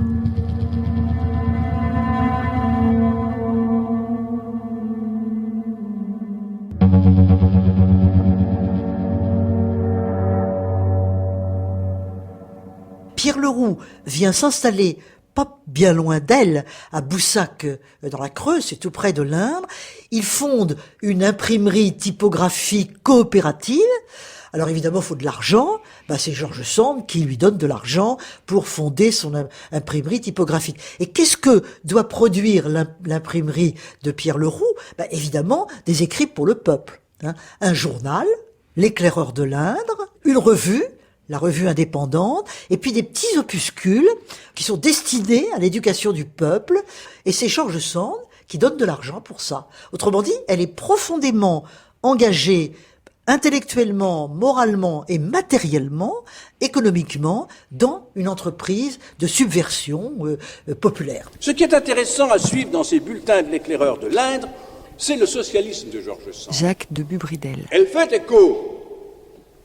Pierre Leroux vient s'installer pas bien loin d'elle, à Boussac, dans la Creuse, c'est tout près de l'Indre. Il fonde une imprimerie typographique coopérative. Alors évidemment, il faut de l'argent. C'est George Sand qui lui donne de l'argent pour fonder son imprimerie typographique. Et qu'est-ce que doit produire l'imprimerie de Pierre Leroux ? Évidemment, des écrits pour le peuple. Un journal, l'Éclaireur de l'Indre, une revue, la revue indépendante, et puis des petits opuscules qui sont destinés à l'éducation du peuple, et c'est George Sand qui donne de l'argent pour ça. Autrement dit, elle est profondément engagée intellectuellement, moralement et matériellement, économiquement, dans une entreprise de subversion populaire. Ce qui est intéressant à suivre dans ces bulletins de l'éclaireur de l'Indre, c'est le socialisme de George Sand. Jacques de Bubridel. Elle fait écho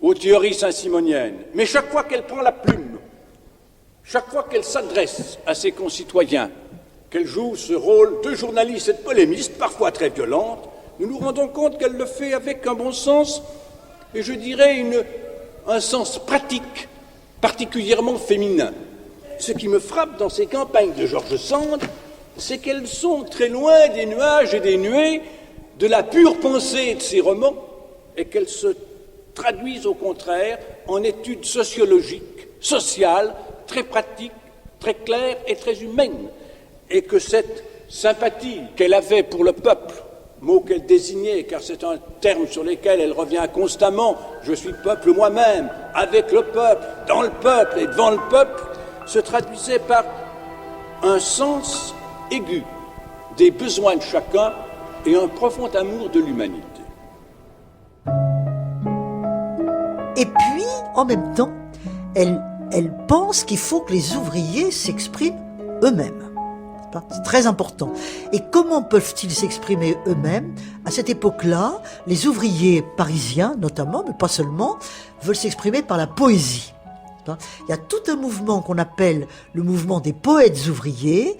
aux théories saint-simoniennes, mais chaque fois qu'elle prend la plume, chaque fois qu'elle s'adresse à ses concitoyens, qu'elle joue ce rôle de journaliste et de polémiste, parfois très violente, nous nous rendons compte qu'elle le fait avec un bon sens, et je dirais un sens pratique, particulièrement féminin. Ce qui me frappe dans ces campagnes de George Sand, c'est qu'elles sont très loin des nuages et des nuées de la pure pensée de ses romans, et qu'elles se traduisent au contraire en études sociologiques, sociales, très pratiques, très claires et très humaines, et que cette sympathie qu'elle avait pour le peuple, mot qu'elle désignait, car c'est un terme sur lequel elle revient constamment, je suis peuple moi-même, avec le peuple, dans le peuple et devant le peuple, se traduisait par un sens aigu des besoins de chacun et un profond amour de l'humanité. Et puis, en même temps, elle pense qu'il faut que les ouvriers s'expriment eux-mêmes. C'est très important. Et comment peuvent-ils s'exprimer eux-mêmes? À cette époque-là, les ouvriers parisiens, notamment, mais pas seulement, veulent s'exprimer par la poésie. Il y a tout un mouvement qu'on appelle le mouvement des poètes ouvriers,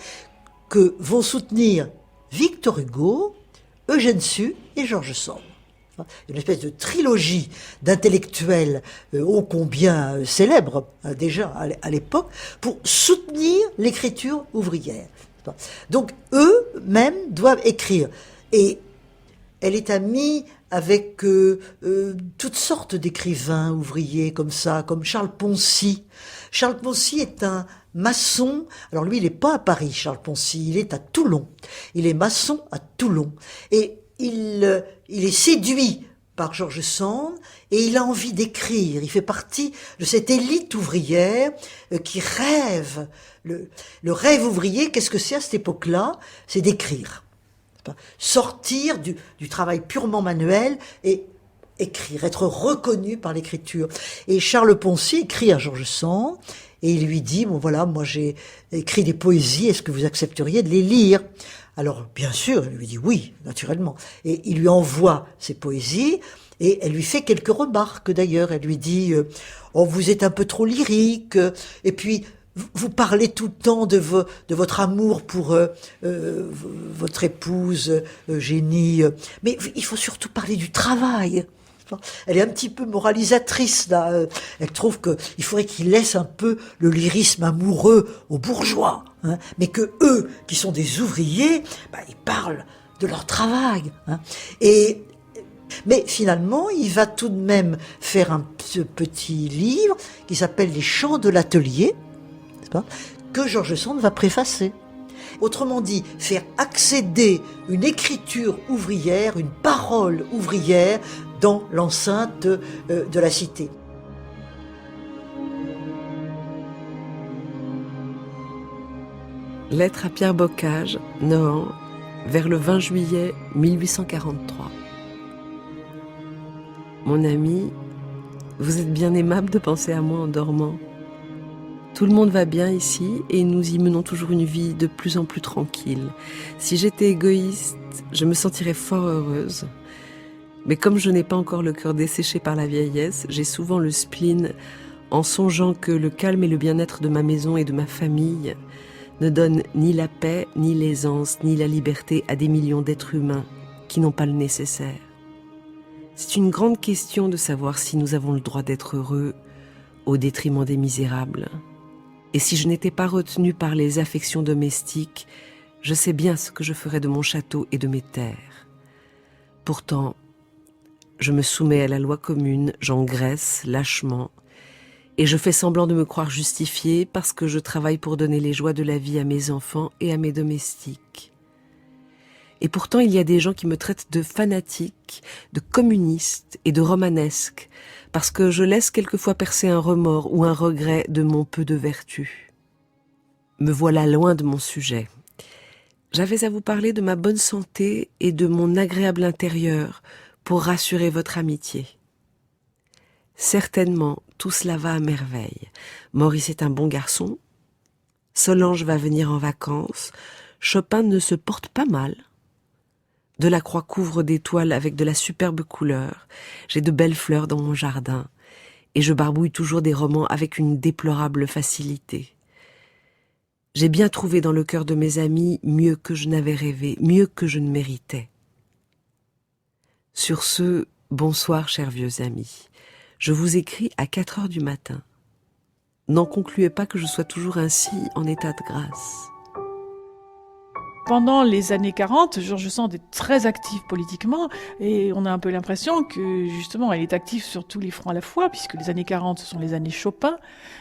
que vont soutenir Victor Hugo, Eugène Sue et George Sand. Une espèce de trilogie d'intellectuels ô combien célèbres déjà à l'époque, pour soutenir l'écriture ouvrière. Donc eux-mêmes doivent écrire. Et elle est amie avec toutes sortes d'écrivains ouvriers comme ça, comme Charles Poncy. Charles Poncy est un maçon. Alors lui, il n'est pas à Paris, Charles Poncy, il est à Toulon. Il est maçon à Toulon. Et il est séduit par George Sand et il a envie d'écrire. Il fait partie de cette élite ouvrière qui rêve. Le rêve ouvrier, qu'est-ce que c'est à cette époque-là? C'est d'écrire. Sortir du travail purement manuel et écrire, être reconnu par l'écriture. Et Charles Poncy écrit à George Sand et il lui dit, bon voilà, moi j'ai écrit des poésies, est-ce que vous accepteriez de les lire? Alors, bien sûr, elle lui dit oui, naturellement. Et il lui envoie ses poésies, et elle lui fait quelques remarques d'ailleurs. Elle lui dit oh, vous êtes un peu trop lyrique, et puis vous parlez tout le temps de votre amour pour votre épouse Eugénie, mais il faut surtout parler du travail. Elle est un petit peu moralisatrice là. Elle trouve qu'il faudrait qu'il laisse un peu le lyrisme amoureux aux bourgeois, hein, mais que eux, qui sont des ouvriers, ils parlent de leur travail. Hein. Mais finalement, il va tout de même faire un petit livre qui s'appelle Les Chants de l'Atelier, que George Sand va préfacer. Autrement dit, faire accéder une écriture ouvrière, une parole ouvrière dans l'enceinte de la cité. Lettre à Pierre Bocage, Nohant, vers le 20 juillet 1843. Mon ami, vous êtes bien aimable de penser à moi en dormant. Tout le monde va bien ici et nous y menons toujours une vie de plus en plus tranquille. Si j'étais égoïste, je me sentirais fort heureuse. Mais comme je n'ai pas encore le cœur desséché par la vieillesse, j'ai souvent le spleen en songeant que le calme et le bien-être de ma maison et de ma famille ne donnent ni la paix, ni l'aisance, ni la liberté à des millions d'êtres humains qui n'ont pas le nécessaire. C'est une grande question de savoir si nous avons le droit d'être heureux au détriment des misérables. Et si je n'étais pas retenue par les affections domestiques, je sais bien ce que je ferais de mon château et de mes terres. Pourtant, je me soumets à la loi commune, j'engraisse lâchement, et je fais semblant de me croire justifiée parce que je travaille pour donner les joies de la vie à mes enfants et à mes domestiques. Et pourtant, il y a des gens qui me traitent de fanatique, de communiste et de romanesque, parce que je laisse quelquefois percer un remords ou un regret de mon peu de vertu. Me voilà loin de mon sujet. J'avais à vous parler de ma bonne santé et de mon agréable intérieur pour rassurer votre amitié. Certainement, tout cela va à merveille. Maurice est un bon garçon. Solange va venir en vacances. Chopin ne se porte pas mal. Delacroix couvre des toiles avec de la superbe couleur. J'ai de belles fleurs dans mon jardin. Et je barbouille toujours des romans avec une déplorable facilité. J'ai bien trouvé dans le cœur de mes amis mieux que je n'avais rêvé, mieux que je ne méritais. Sur ce, bonsoir, chers vieux amis. Je vous écris à 4 heures du matin. N'en concluez pas que je sois toujours ainsi en état de grâce. Pendant les années 40, George Sand est très active politiquement et on a un peu l'impression que justement elle est active sur tous les fronts à la fois, puisque les années 40 ce sont les années Chopin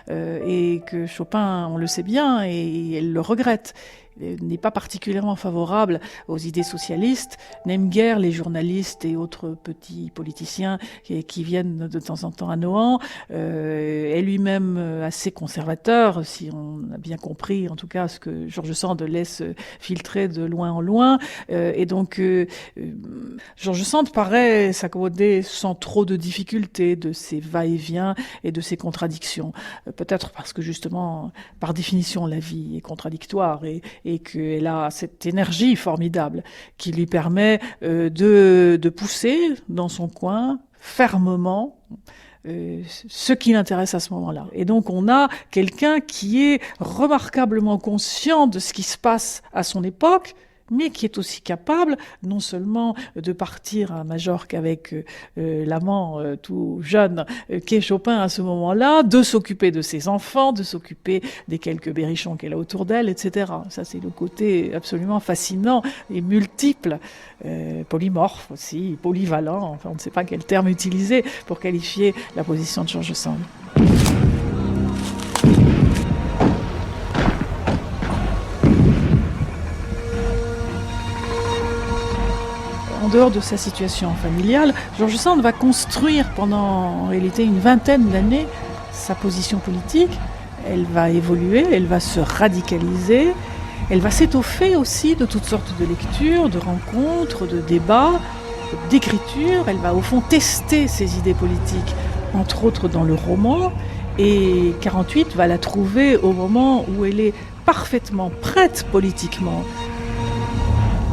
et que Chopin, on le sait bien, et elle le regrette. N'est pas particulièrement favorable aux idées socialistes, n'aime guère les journalistes et autres petits politiciens qui viennent de temps en temps à Nohant, est lui-même assez conservateur, si on a bien compris en tout cas ce que George Sand laisse filtrer de loin en loin, et donc George Sand paraît s'accommoder sans trop de difficultés de ses va-et-vient et de ses contradictions, peut-être parce que justement par définition la vie est contradictoire et qu'elle a cette énergie formidable qui lui permet de pousser dans son coin fermement ce qui l'intéresse à ce moment-là. Et donc on a quelqu'un qui est remarquablement conscient de ce qui se passe à son époque, mais qui est aussi capable non seulement de partir à Majorque avec l'amant tout jeune qu'est Chopin à ce moment-là, de s'occuper de ses enfants, de s'occuper des quelques berrichons qu'elle a autour d'elle, etc. Ça, c'est le côté absolument fascinant et multiple, polymorphe aussi, polyvalent, enfin on ne sait pas quel terme utiliser pour qualifier la position de George Sand. En dehors de sa situation familiale, George Sand va construire pendant en réalité une vingtaine d'années sa position politique. Elle va évoluer, elle va se radicaliser, elle va s'étoffer aussi de toutes sortes de lectures, de rencontres, de débats, d'écriture. Elle va au fond tester ses idées politiques, entre autres dans le roman. Et 48 va la trouver au moment où elle est parfaitement prête politiquement.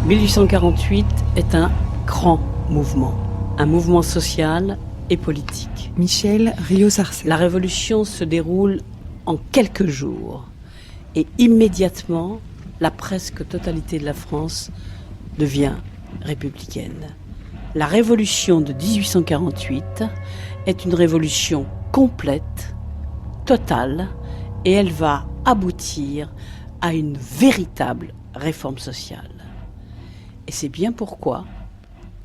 1848 est un grand mouvement, un mouvement social et politique. Michel Riosarcé. La révolution se déroule en quelques jours et immédiatement, la presque totalité de la France devient républicaine. La révolution de 1848 est une révolution complète, totale, et elle va aboutir à une véritable réforme sociale. Et c'est bien pourquoi,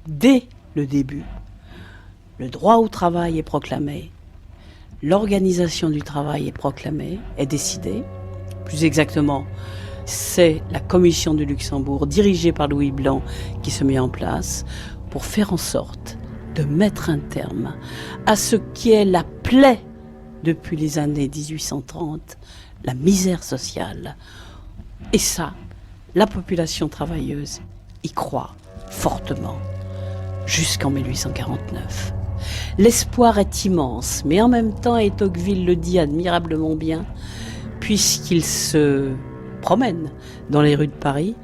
dès le début, le droit au travail est proclamé, l'organisation du travail est proclamée, est décidée. Plus exactement, c'est la Commission du Luxembourg, dirigée par Louis Blanc, qui se met en place pour faire en sorte de mettre un terme à ce qui est la plaie depuis les années 1830, la misère sociale. Et ça, la population travailleuse y croit fortement, jusqu'en 1849. L'espoir est immense, mais en même temps, et Tocqueville le dit admirablement bien, puisqu'il se promène dans les rues de Paris,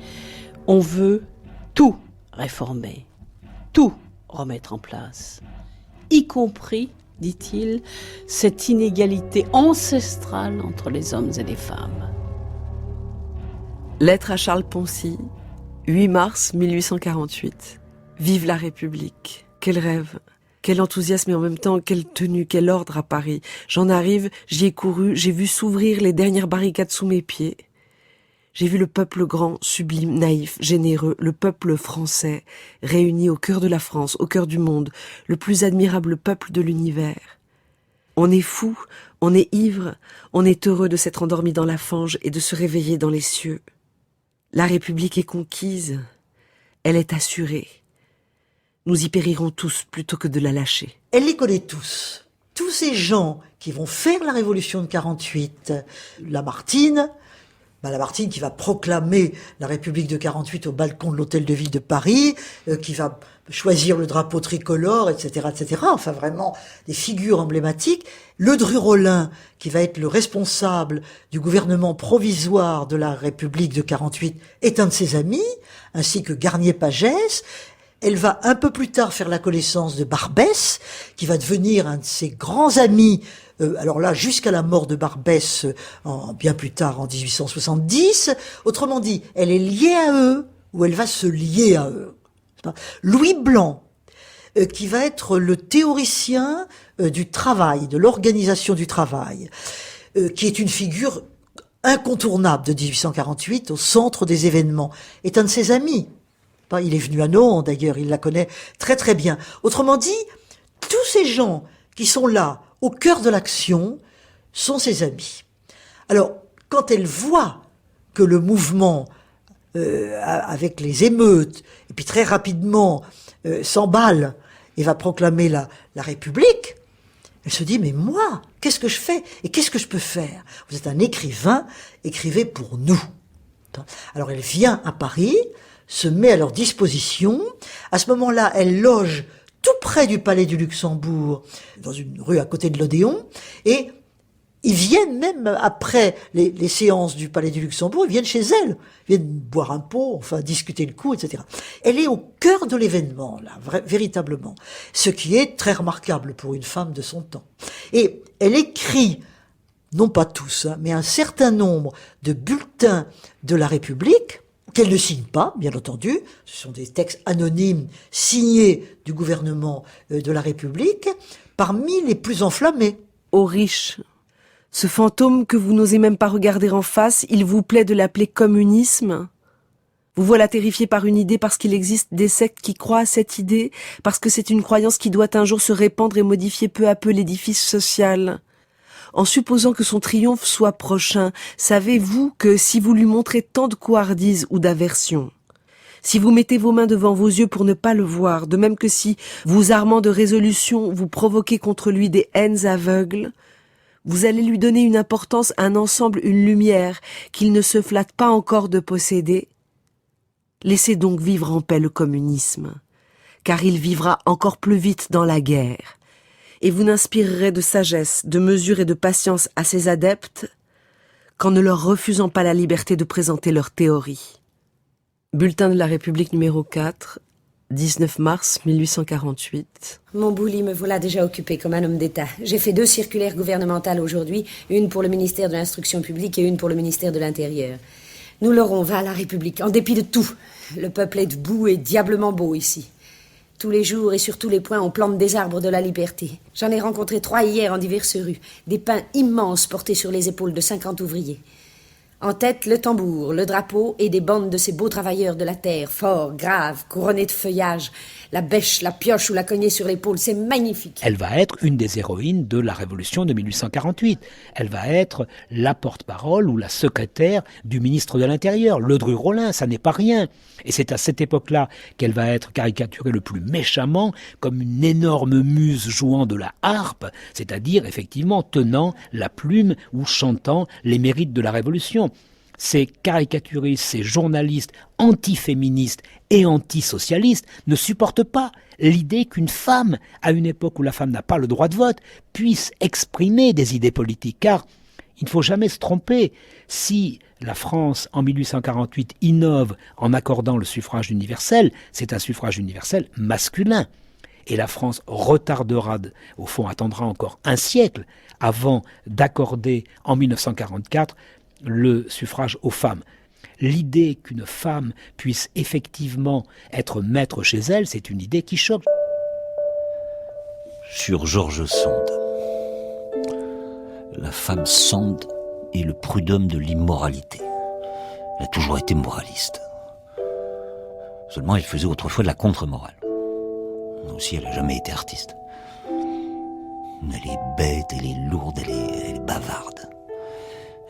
on veut tout réformer, tout remettre en place, y compris, dit-il, cette inégalité ancestrale entre les hommes et les femmes. Lettre à Charles Poncy, 8 mars 1848. Vive la République. Quel rêve, quel enthousiasme et en même temps quelle tenue, quel ordre à Paris. J'en arrive, j'y ai couru, j'ai vu s'ouvrir les dernières barricades sous mes pieds. J'ai vu le peuple grand, sublime, naïf, généreux, le peuple français, réuni au cœur de la France, au cœur du monde, le plus admirable peuple de l'univers. On est fou, on est ivre, on est heureux de s'être endormi dans la fange et de se réveiller dans les cieux. La République est conquise. Elle est assurée. Nous y périrons tous plutôt que de la lâcher. Elle les connaît tous. Tous ces gens qui vont faire la révolution de 48, Lamartine qui va proclamer la République de 48 au balcon de l'hôtel de ville de Paris, qui va choisir le drapeau tricolore, etc., etc. Enfin, vraiment, des figures emblématiques. Ledru-Rollin, qui va être le responsable du gouvernement provisoire de la République de 48, est un de ses amis, ainsi que Garnier-Pagès. Elle va un peu plus tard faire la connaissance de Barbès, qui va devenir un de ses grands amis, alors là, jusqu'à la mort de Barbès, bien plus tard, en 1870. Autrement dit, elle est liée à eux, ou elle va se lier à eux. Louis Blanc, qui va être le théoricien du travail, de l'organisation du travail, qui est une figure incontournable de 1848, au centre des événements, est un de ses amis. Il est venu à Nohant, d'ailleurs, il la connaît très très bien. Autrement dit, tous ces gens qui sont là, au cœur de l'action, sont ses amis. Alors, quand elle voit que le mouvement, avec les émeutes, et puis très rapidement, s'emballe et va proclamer la République, elle se dit, mais moi, qu'est-ce que je fais et qu'est-ce que je peux faire? Vous êtes un écrivain, écrivez pour nous. Alors elle vient à Paris, se met à leur disposition. À ce moment-là, elle loge tout près du Palais du Luxembourg, dans une rue à côté de l'Odéon, et ils viennent même après les séances du Palais du Luxembourg, ils viennent chez elle, ils viennent boire un pot, enfin discuter le coup, etc. Elle est au cœur de l'événement, là, véritablement, ce qui est très remarquable pour une femme de son temps. Et elle écrit, non pas tous, mais un certain nombre de bulletins de la République, qu'elle ne signe pas, bien entendu. Ce sont des textes anonymes signés du gouvernement de la République, parmi les plus enflammés. Aux riches, ce fantôme que vous n'osez même pas regarder en face, il vous plaît de l'appeler communisme? Vous voilà terrifié par une idée parce qu'il existe des sectes qui croient à cette idée, parce que c'est une croyance qui doit un jour se répandre et modifier peu à peu l'édifice social. En supposant que son triomphe soit prochain, savez-vous que si vous lui montrez tant de couardise ou d'aversion, si vous mettez vos mains devant vos yeux pour ne pas le voir, de même que si, vous armant de résolution, vous provoquez contre lui des haines aveugles, vous allez lui donner une importance, un ensemble, une lumière qu'il ne se flatte pas encore de posséder? Laissez donc vivre en paix le communisme, car il vivra encore plus vite dans la guerre. Et vous n'inspirerez de sagesse, de mesure et de patience à ses adeptes qu'en ne leur refusant pas la liberté de présenter leurs théories. Bulletin de la République numéro 4, 19 mars 1848. Mon bouli me voilà déjà occupé comme un homme d'État. J'ai fait 2 circulaires gouvernementales aujourd'hui, une pour le ministère de l'Instruction publique et une pour le ministère de l'Intérieur. Nous l'aurons, va à la République, en dépit de tout. Le peuple est debout et diablement beau ici. Tous les jours et sur tous les points, on plante des arbres de la liberté. J'en ai rencontré 3 hier en diverses rues. Des pins immenses portés sur les épaules de 50 ouvriers. En tête, le tambour, le drapeau et des bandes de ces beaux travailleurs de la terre, forts, graves, couronnés de feuillage. La bêche, la pioche ou la cognée sur l'épaule, c'est magnifique. Elle va être une des héroïnes de la Révolution de 1848. Elle va être la porte-parole ou la secrétaire du ministre de l'Intérieur, Ledru-Rollin, ça n'est pas rien. Et c'est à cette époque-là qu'elle va être caricaturée le plus méchamment comme une énorme muse jouant de la harpe, c'est-à-dire effectivement tenant la plume ou chantant les mérites de la Révolution. Ces caricaturistes, ces journalistes antiféministes et antisocialistes ne supportent pas l'idée qu'une femme, à une époque où la femme n'a pas le droit de vote, puisse exprimer des idées politiques. Car il ne faut jamais se tromper. Si la France, en 1848, innove en accordant le suffrage universel, c'est un suffrage universel masculin. Et la France retardera, au fond, attendra encore un siècle avant d'accorder, en 1944, le suffrage aux femmes. L'idée qu'une femme puisse effectivement être maître chez elle, c'est une idée qui choque. Sur George Sand. La femme Sand est le prud'homme de l'immoralité. Elle a toujours été moraliste. Seulement, elle faisait autrefois de la contre-morale. Aussi, elle n'a jamais été artiste. Elle est bête, elle est lourde, elle est bavarde.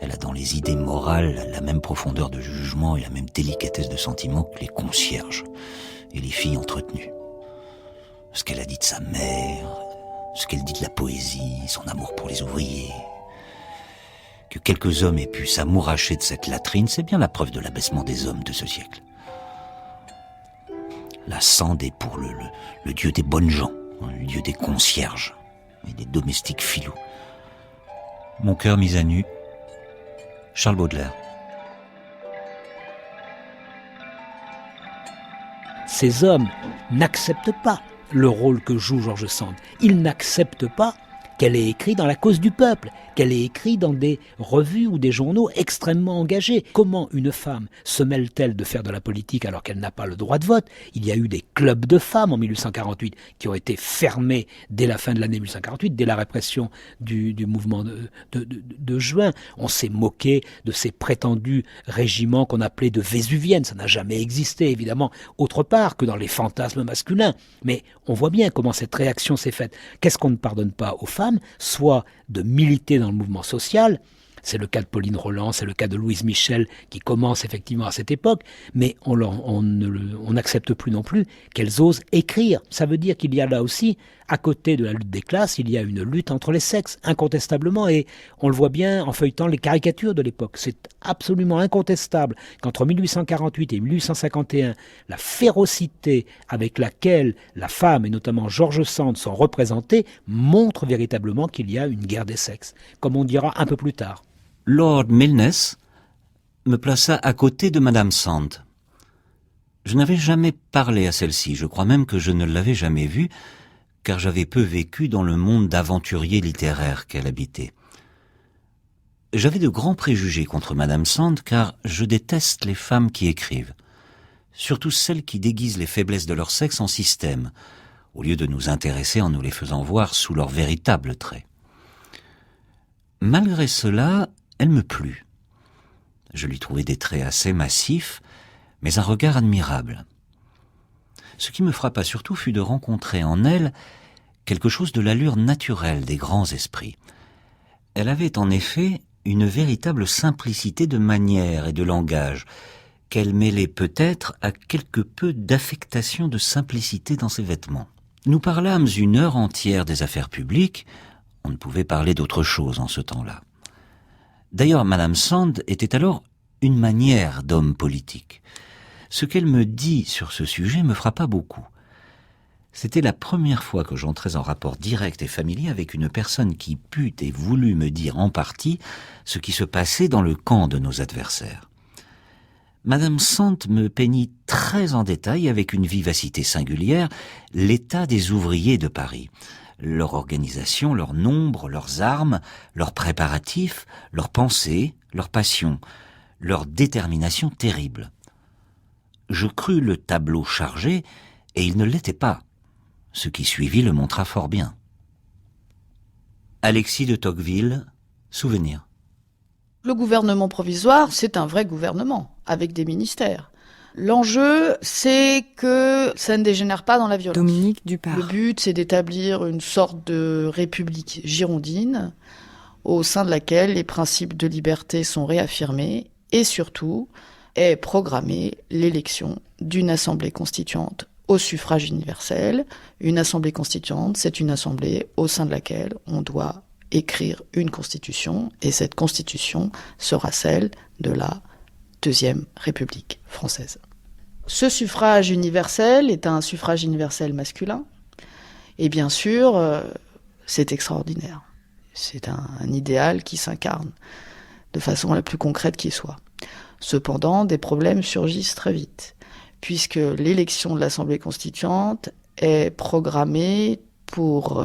Elle a dans les idées morales la même profondeur de jugement et la même délicatesse de sentiment que les concierges. fille entretenue. Ce qu'elle a dit de sa mère, ce qu'elle dit de la poésie, son amour pour les ouvriers. Que quelques hommes aient pu s'amouracher de cette latrine, c'est bien la preuve de l'abaissement des hommes de ce siècle. La Sand est pour le dieu des bonnes gens, le dieu des concierges et des domestiques filous. Mon cœur mis à nu, Charles Baudelaire. Ces hommes n'acceptent pas le rôle que joue George Sand. Ils n'acceptent pas qu'elle ait écrit dans la cause du peuple, qu'elle ait écrit dans des revues ou des journaux extrêmement engagés. Comment une femme se mêle-t-elle de faire de la politique alors qu'elle n'a pas le droit de vote? Il y a eu des clubs de femmes en 1848 qui ont été fermés dès la fin de l'année 1848, dès la répression du mouvement de juin. On s'est moqué de ces prétendus régiments qu'on appelait de vésuviennes. Ça n'a jamais existé, évidemment, autre part que dans les fantasmes masculins. Mais on voit bien comment cette réaction s'est faite. Qu'est-ce qu'on ne pardonne pas aux femmes? Soit de militer dans le mouvement social, c'est le cas de Pauline Roland, c'est le cas de Louise Michel qui commence effectivement à cette époque, mais on n'accepte plus non plus qu'elles osent écrire. Ça veut dire qu'il y a là aussi, à côté de la lutte des classes, il y a une lutte entre les sexes, incontestablement, et on le voit bien en feuilletant les caricatures de l'époque. C'est absolument incontestable qu'entre 1848 et 1851, la férocité avec laquelle la femme, et notamment George Sand, sont représentées, montre véritablement qu'il y a une guerre des sexes, comme on dira un peu plus tard. Lord Milnes me plaça à côté de Madame Sand. Je n'avais jamais parlé à celle-ci, je crois même que je ne l'avais jamais vue, car j'avais peu vécu dans le monde d'aventuriers littéraires qu'elle habitait. J'avais de grands préjugés contre Madame Sand, car je déteste les femmes qui écrivent, surtout celles qui déguisent les faiblesses de leur sexe en système, au lieu de nous intéresser en nous les faisant voir sous leurs véritables traits. Malgré cela, elle me plut. Je lui trouvais des traits assez massifs, mais un regard admirable. Ce qui me frappa surtout fut de rencontrer en elle quelque chose de l'allure naturelle des grands esprits. Elle avait en effet une véritable simplicité de manière et de langage, qu'elle mêlait peut-être à quelque peu d'affectation de simplicité dans ses vêtements. Nous parlâmes une heure entière des affaires publiques, on ne pouvait parler d'autre chose en ce temps-là. D'ailleurs, Madame Sand était alors une manière d'homme politique. Ce qu'elle me dit sur ce sujet me frappa beaucoup. C'était la première fois que j'entrais en rapport direct et familier avec une personne qui put et voulut me dire en partie ce qui se passait dans le camp de nos adversaires. Madame Sand me peignit très en détail, avec une vivacité singulière, l'état des ouvriers de Paris, leur organisation, leur nombre, leurs armes, leurs préparatifs, leurs pensées, leurs passions, leur détermination terrible. Je crus le tableau chargé, et il ne l'était pas. Ce qui suivit le montra fort bien. Alexis de Tocqueville, Souvenir. Le gouvernement provisoire, c'est un vrai gouvernement, avec des ministères. L'enjeu, c'est que ça ne dégénère pas dans la violence. Dominique Dupart. Le but, c'est d'établir une sorte de république girondine, au sein de laquelle les principes de liberté sont réaffirmés, et surtout, est programmée l'élection d'une assemblée constituante au suffrage universel. Une assemblée constituante, c'est une assemblée au sein de laquelle on doit écrire une constitution, et cette constitution sera celle de la Deuxième République française. Ce suffrage universel est un suffrage universel masculin, et bien sûr, c'est extraordinaire. C'est un idéal qui s'incarne de façon la plus concrète qui soit. Cependant, des problèmes surgissent très vite, puisque l'élection de l'Assemblée constituante est programmée pour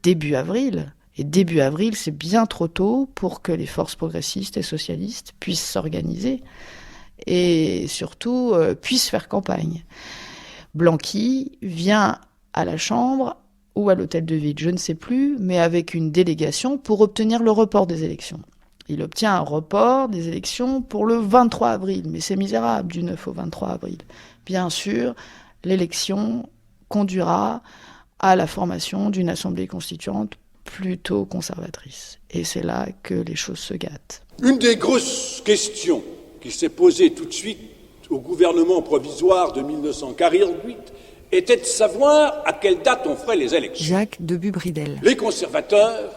début avril. Et début avril, c'est bien trop tôt pour que les forces progressistes et socialistes puissent s'organiser et surtout puissent faire campagne. Blanqui vient à la Chambre ou à l'Hôtel de Ville, je ne sais plus, mais avec une délégation pour obtenir le report des élections. Il obtient un report des élections pour le 23 avril, mais c'est misérable, du 9 au 23 avril. Bien sûr, l'élection conduira à la formation d'une assemblée constituante plutôt conservatrice. Et c'est là que les choses se gâtent. Une des grosses questions qui s'est posée tout de suite au gouvernement provisoire de 1948 était de savoir à quelle date on ferait les élections. Jacques Debut-Bridel. Les conservateurs,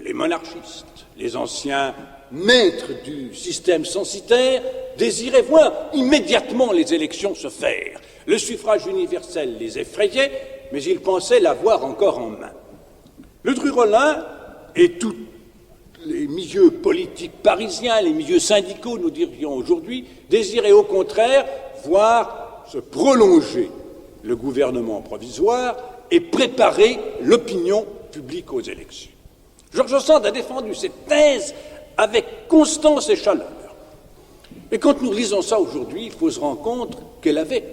les monarchistes, les anciens maîtres du système censitaire désiraient voir immédiatement les élections se faire. Le suffrage universel les effrayait, mais ils pensaient l'avoir encore en main. Ledru-Rollin et tous les milieux politiques parisiens, les milieux syndicaux, nous dirions aujourd'hui, désiraient au contraire voir se prolonger le gouvernement provisoire et préparer l'opinion publique aux élections. George Sand a défendu cette thèse avec constance et chaleur. Et quand nous lisons ça aujourd'hui, il faut se rendre compte qu'elle avait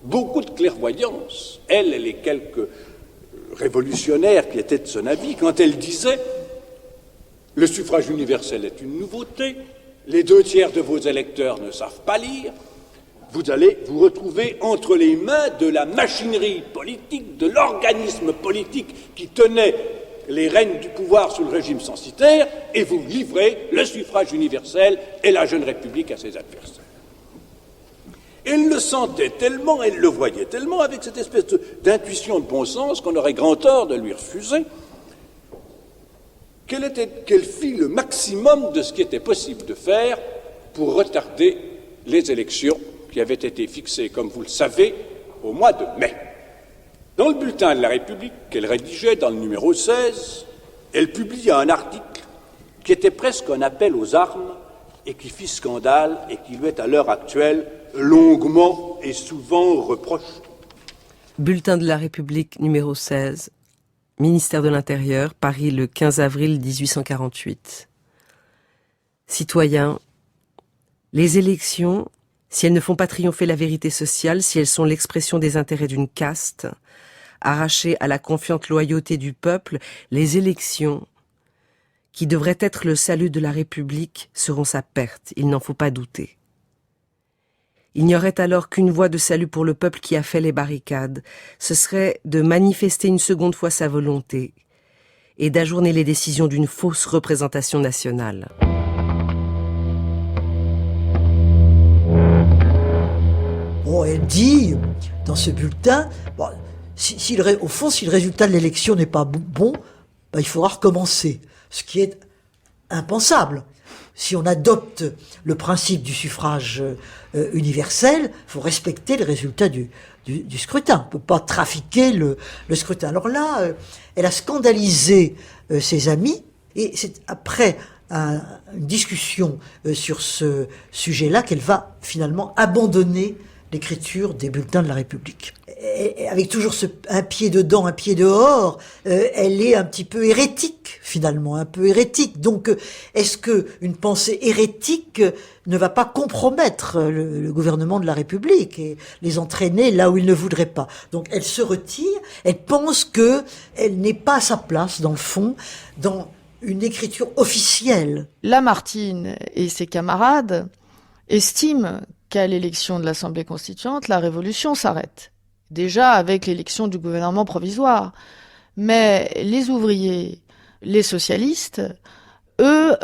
beaucoup de clairvoyance, elle et les quelques révolutionnaires qui étaient de son avis, quand elle disait « Le suffrage universel est une nouveauté, les 2/3 de vos électeurs ne savent pas lire, vous allez vous retrouver entre les mains de la machinerie politique, de l'organisme politique qui tenait les rênes du pouvoir sous le régime censitaire, et vous livrez le suffrage universel et la jeune République à ses adversaires. » Elle le sentait tellement, elle le voyait tellement, avec cette espèce d'intuition de bon sens qu'on aurait grand tort de lui refuser, qu'elle fit le maximum de ce qui était possible de faire pour retarder les élections qui avaient été fixées, comme vous le savez, au mois de mai. Dans le bulletin de la République qu'elle rédigeait, dans le numéro 16, elle publia un article qui était presque un appel aux armes et qui fit scandale et qui lui est à l'heure actuelle longuement et souvent reproché. Bulletin de la République numéro 16, ministère de l'Intérieur, Paris le 15 avril 1848. Citoyens, les élections, si elles ne font pas triompher la vérité sociale, si elles sont l'expression des intérêts d'une caste, arrachée à la confiante loyauté du peuple, les élections, qui devraient être le salut de la République, seront sa perte, il n'en faut pas douter. Il n'y aurait alors qu'une voie de salut pour le peuple qui a fait les barricades, ce serait de manifester une seconde fois sa volonté et d'ajourner les décisions d'une fausse représentation nationale. Bon, elle dit, dans ce bulletin, bon, au fond, si le résultat de l'élection n'est pas bon, il faudra recommencer, ce qui est impensable. Si on adopte le principe du suffrage universel, il faut respecter le résultat du scrutin. On ne peut pas trafiquer le scrutin. Alors là, elle a scandalisé ses amis, et c'est après une discussion sur ce sujet-là qu'elle va finalement abandonner l'écriture des bulletins de la République. Et avec toujours un pied dedans, un pied dehors, elle est un petit peu hérétique, finalement, un peu hérétique. Donc, est-ce que une pensée hérétique ne va pas compromettre le gouvernement de la République et les entraîner là où il ne voudrait pas? Donc, elle se retire, elle pense qu'elle n'est pas à sa place, dans le fond, dans une écriture officielle. Lamartine et ses camarades estiment qu'à l'élection de l'Assemblée constituante, la révolution s'arrête. Déjà avec l'élection du gouvernement provisoire. Mais les ouvriers, les socialistes, eux,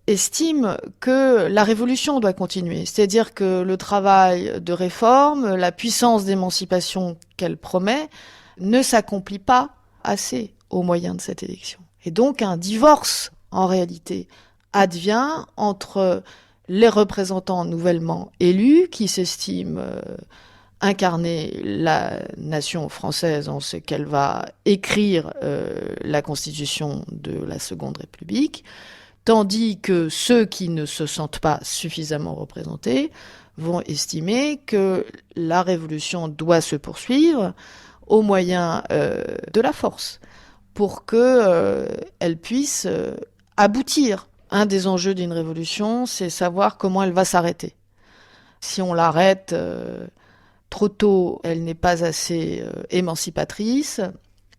estiment que la révolution doit continuer. C'est-à-dire que le travail de réforme, la puissance d'émancipation qu'elle promet, ne s'accomplit pas assez au moyen de cette élection. Et donc un divorce, en réalité, advient entre les représentants nouvellement élus qui s'estiment incarner la nation française en ce qu'elle va écrire la constitution de la Seconde République, tandis que ceux qui ne se sentent pas suffisamment représentés vont estimer que la révolution doit se poursuivre au moyen de la force pour qu'elle puisse aboutir. Un des enjeux d'une révolution, c'est savoir comment elle va s'arrêter. Si on l'arrête trop tôt, elle n'est pas assez émancipatrice.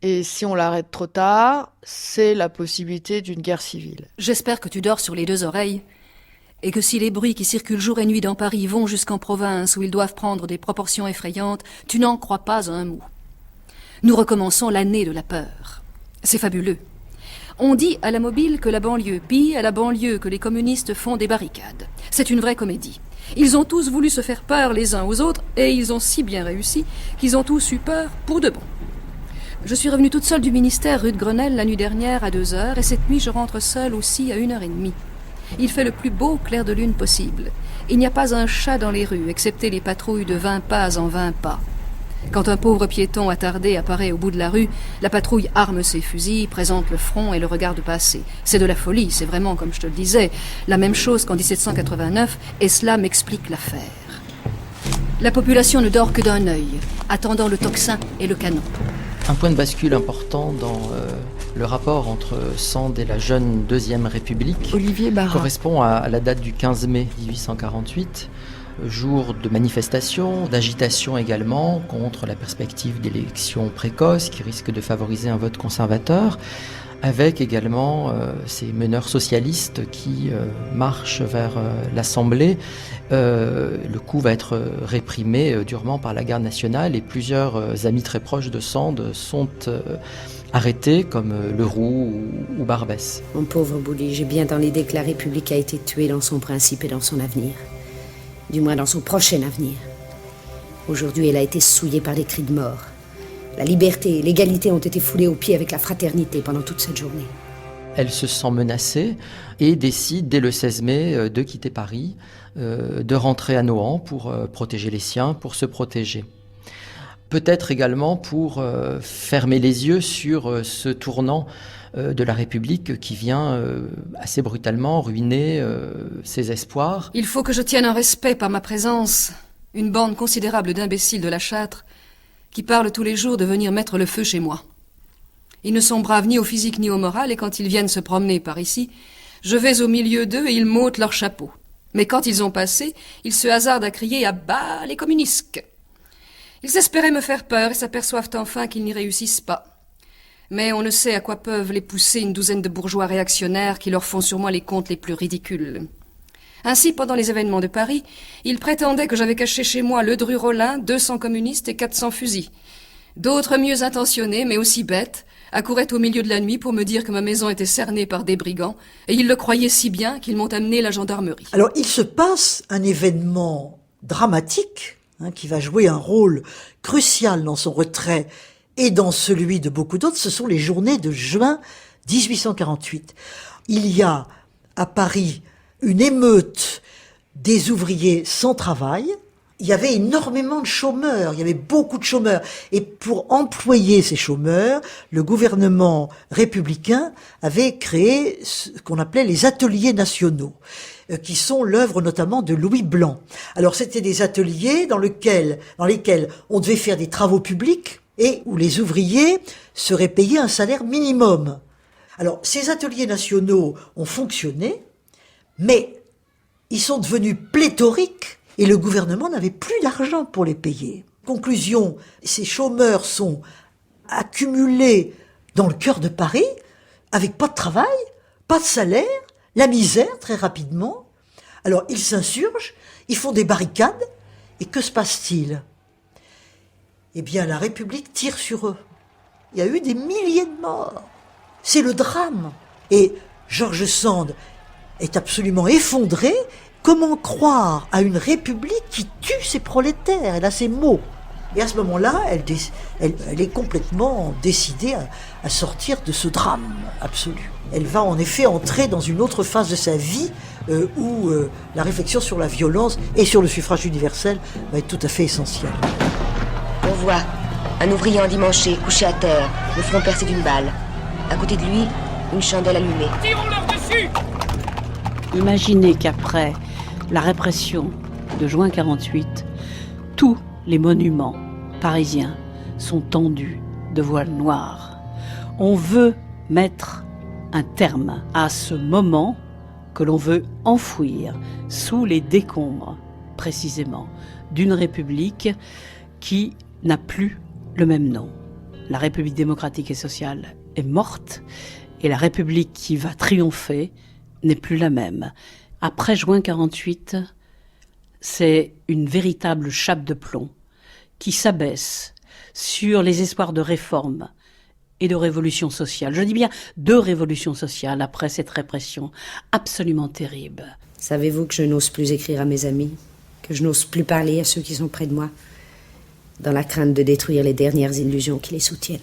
Et si on l'arrête trop tard, c'est la possibilité d'une guerre civile. J'espère que tu dors sur les deux oreilles, et que si les bruits qui circulent jour et nuit dans Paris vont jusqu'en province où ils doivent prendre des proportions effrayantes, tu n'en crois pas un mot. Nous recommençons l'année de la peur. C'est fabuleux. On dit à la Mobile que la banlieue pille, à la banlieue que les communistes font des barricades. C'est une vraie comédie. Ils ont tous voulu se faire peur les uns aux autres, et ils ont si bien réussi qu'ils ont tous eu peur pour de bon. Je suis revenue toute seule du ministère rue de Grenelle la nuit dernière à 2h, et cette nuit je rentre seule aussi à 1h30. Il fait le plus beau clair de lune possible. Il n'y a pas un chat dans les rues, excepté les patrouilles de 20 pas en 20 pas. Quand un pauvre piéton attardé apparaît au bout de la rue, la patrouille arme ses fusils, présente le front et le regarde passer. C'est de la folie, c'est vraiment, comme je te le disais, la même chose qu'en 1789, et cela m'explique l'affaire. La population ne dort que d'un œil, attendant le tocsin et le canon. Un point de bascule important dans le rapport entre Sand et la jeune Deuxième République Olivier Barra correspond à la date du 15 mai 1848, jour de manifestation, d'agitation également contre la perspective d'élections précoces qui risquent de favoriser un vote conservateur, avec également ces meneurs socialistes qui marchent vers l'Assemblée. Le coup va être réprimé durement par la garde nationale et plusieurs amis très proches de Sand sont arrêtés, comme Leroux ou Barbès. Mon pauvre Bouli, j'ai bien dans l'idée que la République a été tuée dans son principe et dans son avenir. Du moins dans son prochain avenir. Aujourd'hui, elle a été souillée par des cris de mort. La liberté et l'égalité ont été foulées aux pieds avec la fraternité pendant toute cette journée. Elle se sent menacée et décide dès le 16 mai de quitter Paris, de rentrer à Nohant pour protéger les siens, pour se protéger. Peut-être également pour fermer les yeux sur ce tournant de la République qui vient assez brutalement ruiner ses espoirs. Il faut que je tienne un respect par ma présence. Une bande considérable d'imbéciles de la Châtre qui parlent tous les jours de venir mettre le feu chez moi. Ils ne sont braves ni au physique ni au moral, et quand ils viennent se promener par ici, je vais au milieu d'eux et ils m'ôtent leur chapeau. Mais quand ils ont passé, ils se hasardent à crier « à bas les communistes !» Ils espéraient me faire peur et s'aperçoivent enfin qu'ils n'y réussissent pas. Mais on ne sait à quoi peuvent les pousser une douzaine de bourgeois réactionnaires qui leur font sur moi les contes les plus ridicules. Ainsi, pendant les événements de Paris, ils prétendaient que j'avais caché chez moi le Dru-Rollin, 200 communistes et 400 fusils. D'autres mieux intentionnés, mais aussi bêtes, accouraient au milieu de la nuit pour me dire que ma maison était cernée par des brigands, et ils le croyaient si bien qu'ils m'ont amené la gendarmerie. Alors, il se passe un événement dramatique, qui va jouer un rôle crucial dans son retrait et dans celui de beaucoup d'autres. Ce sont les journées de juin 1848. Il y a à Paris une émeute des ouvriers sans travail. Il y avait énormément de chômeurs, il y avait beaucoup de chômeurs. Et pour employer ces chômeurs, le gouvernement républicain avait créé ce qu'on appelait les ateliers nationaux, qui sont l'œuvre notamment de Louis Blanc. Alors c'était des ateliers dans lesquels on devait faire des travaux publics et où les ouvriers seraient payés un salaire minimum. Alors ces ateliers nationaux ont fonctionné, mais ils sont devenus pléthoriques et le gouvernement n'avait plus d'argent pour les payer. Conclusion, ces chômeurs sont accumulés dans le cœur de Paris, avec pas de travail, pas de salaire, la misère très rapidement. Alors ils s'insurgent, ils font des barricades, et que se passe-t-il ? Eh bien la République tire sur eux. Il y a eu des milliers de morts. C'est le drame. Et George Sand est absolument effondré. Comment croire à une République qui tue ses prolétaires ? Elle a ces mots. Et à ce moment-là, elle est complètement décidée à sortir de ce drame absolu. Elle va en effet entrer dans une autre phase de sa vie où la réflexion sur la violence et sur le suffrage universel va être tout à fait essentielle. On voit un ouvrier endimanché, couché à terre, le front percé d'une balle. À côté de lui, une chandelle allumée. Tirons-leur dessus ! Imaginez qu'après la répression de juin 48, tous les monuments parisiens sont tendus de voiles noires. On veut mettre un terme à ce moment que l'on veut enfouir sous les décombres, précisément, d'une république qui n'a plus le même nom. La République démocratique et sociale est morte et la République qui va triompher n'est plus la même. Après juin 48, c'est une véritable chape de plomb qui s'abaisse sur les espoirs de réforme et de révolution sociale. Je dis bien de révolution sociale après cette répression absolument terrible. Savez-vous que je n'ose plus écrire à mes amis ? que je n'ose plus parler à ceux qui sont près de moi, dans la crainte de détruire les dernières illusions qui les soutiennent.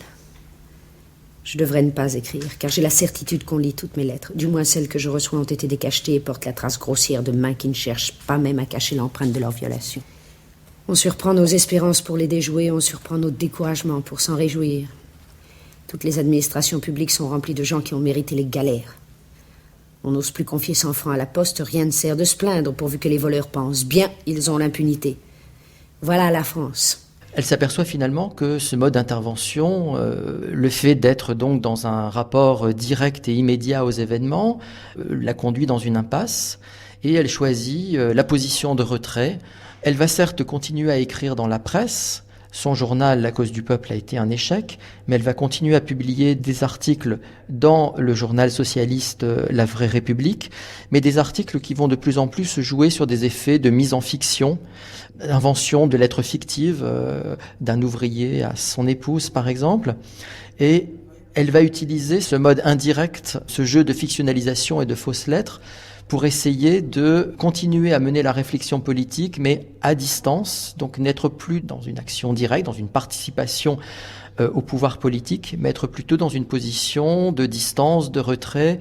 Je devrais ne pas écrire, car j'ai la certitude qu'on lit toutes mes lettres. Du moins celles que je reçois ont été décachetées et portent la trace grossière de mains qui ne cherchent pas même à cacher l'empreinte de leur violation. On surprend nos espérances pour les déjouer, on surprend notre découragement pour s'en réjouir. Toutes les administrations publiques sont remplies de gens qui ont mérité les galères. On n'ose plus confier 100 francs à la poste, rien ne sert de se plaindre pourvu que les voleurs pensent. Bien, ils ont l'impunité. Voilà la France. Elle s'aperçoit finalement que ce mode d'intervention, le fait d'être donc dans un rapport direct et immédiat aux événements, la conduit dans une impasse et elle choisit la position de retrait. Elle va certes continuer à écrire dans la presse. Son journal, La Cause du Peuple, a été un échec, mais elle va continuer à publier des articles dans le journal socialiste La Vraie République, mais des articles qui vont de plus en plus se jouer sur des effets de mise en fiction, invention de lettres fictives d'un ouvrier à son épouse, par exemple. Et elle va utiliser ce mode indirect, ce jeu de fictionnalisation et de fausses lettres, pour essayer de continuer à mener la réflexion politique, mais à distance, donc n'être plus dans une action directe, dans une participation au pouvoir politique, mais être plutôt dans une position de distance, de retrait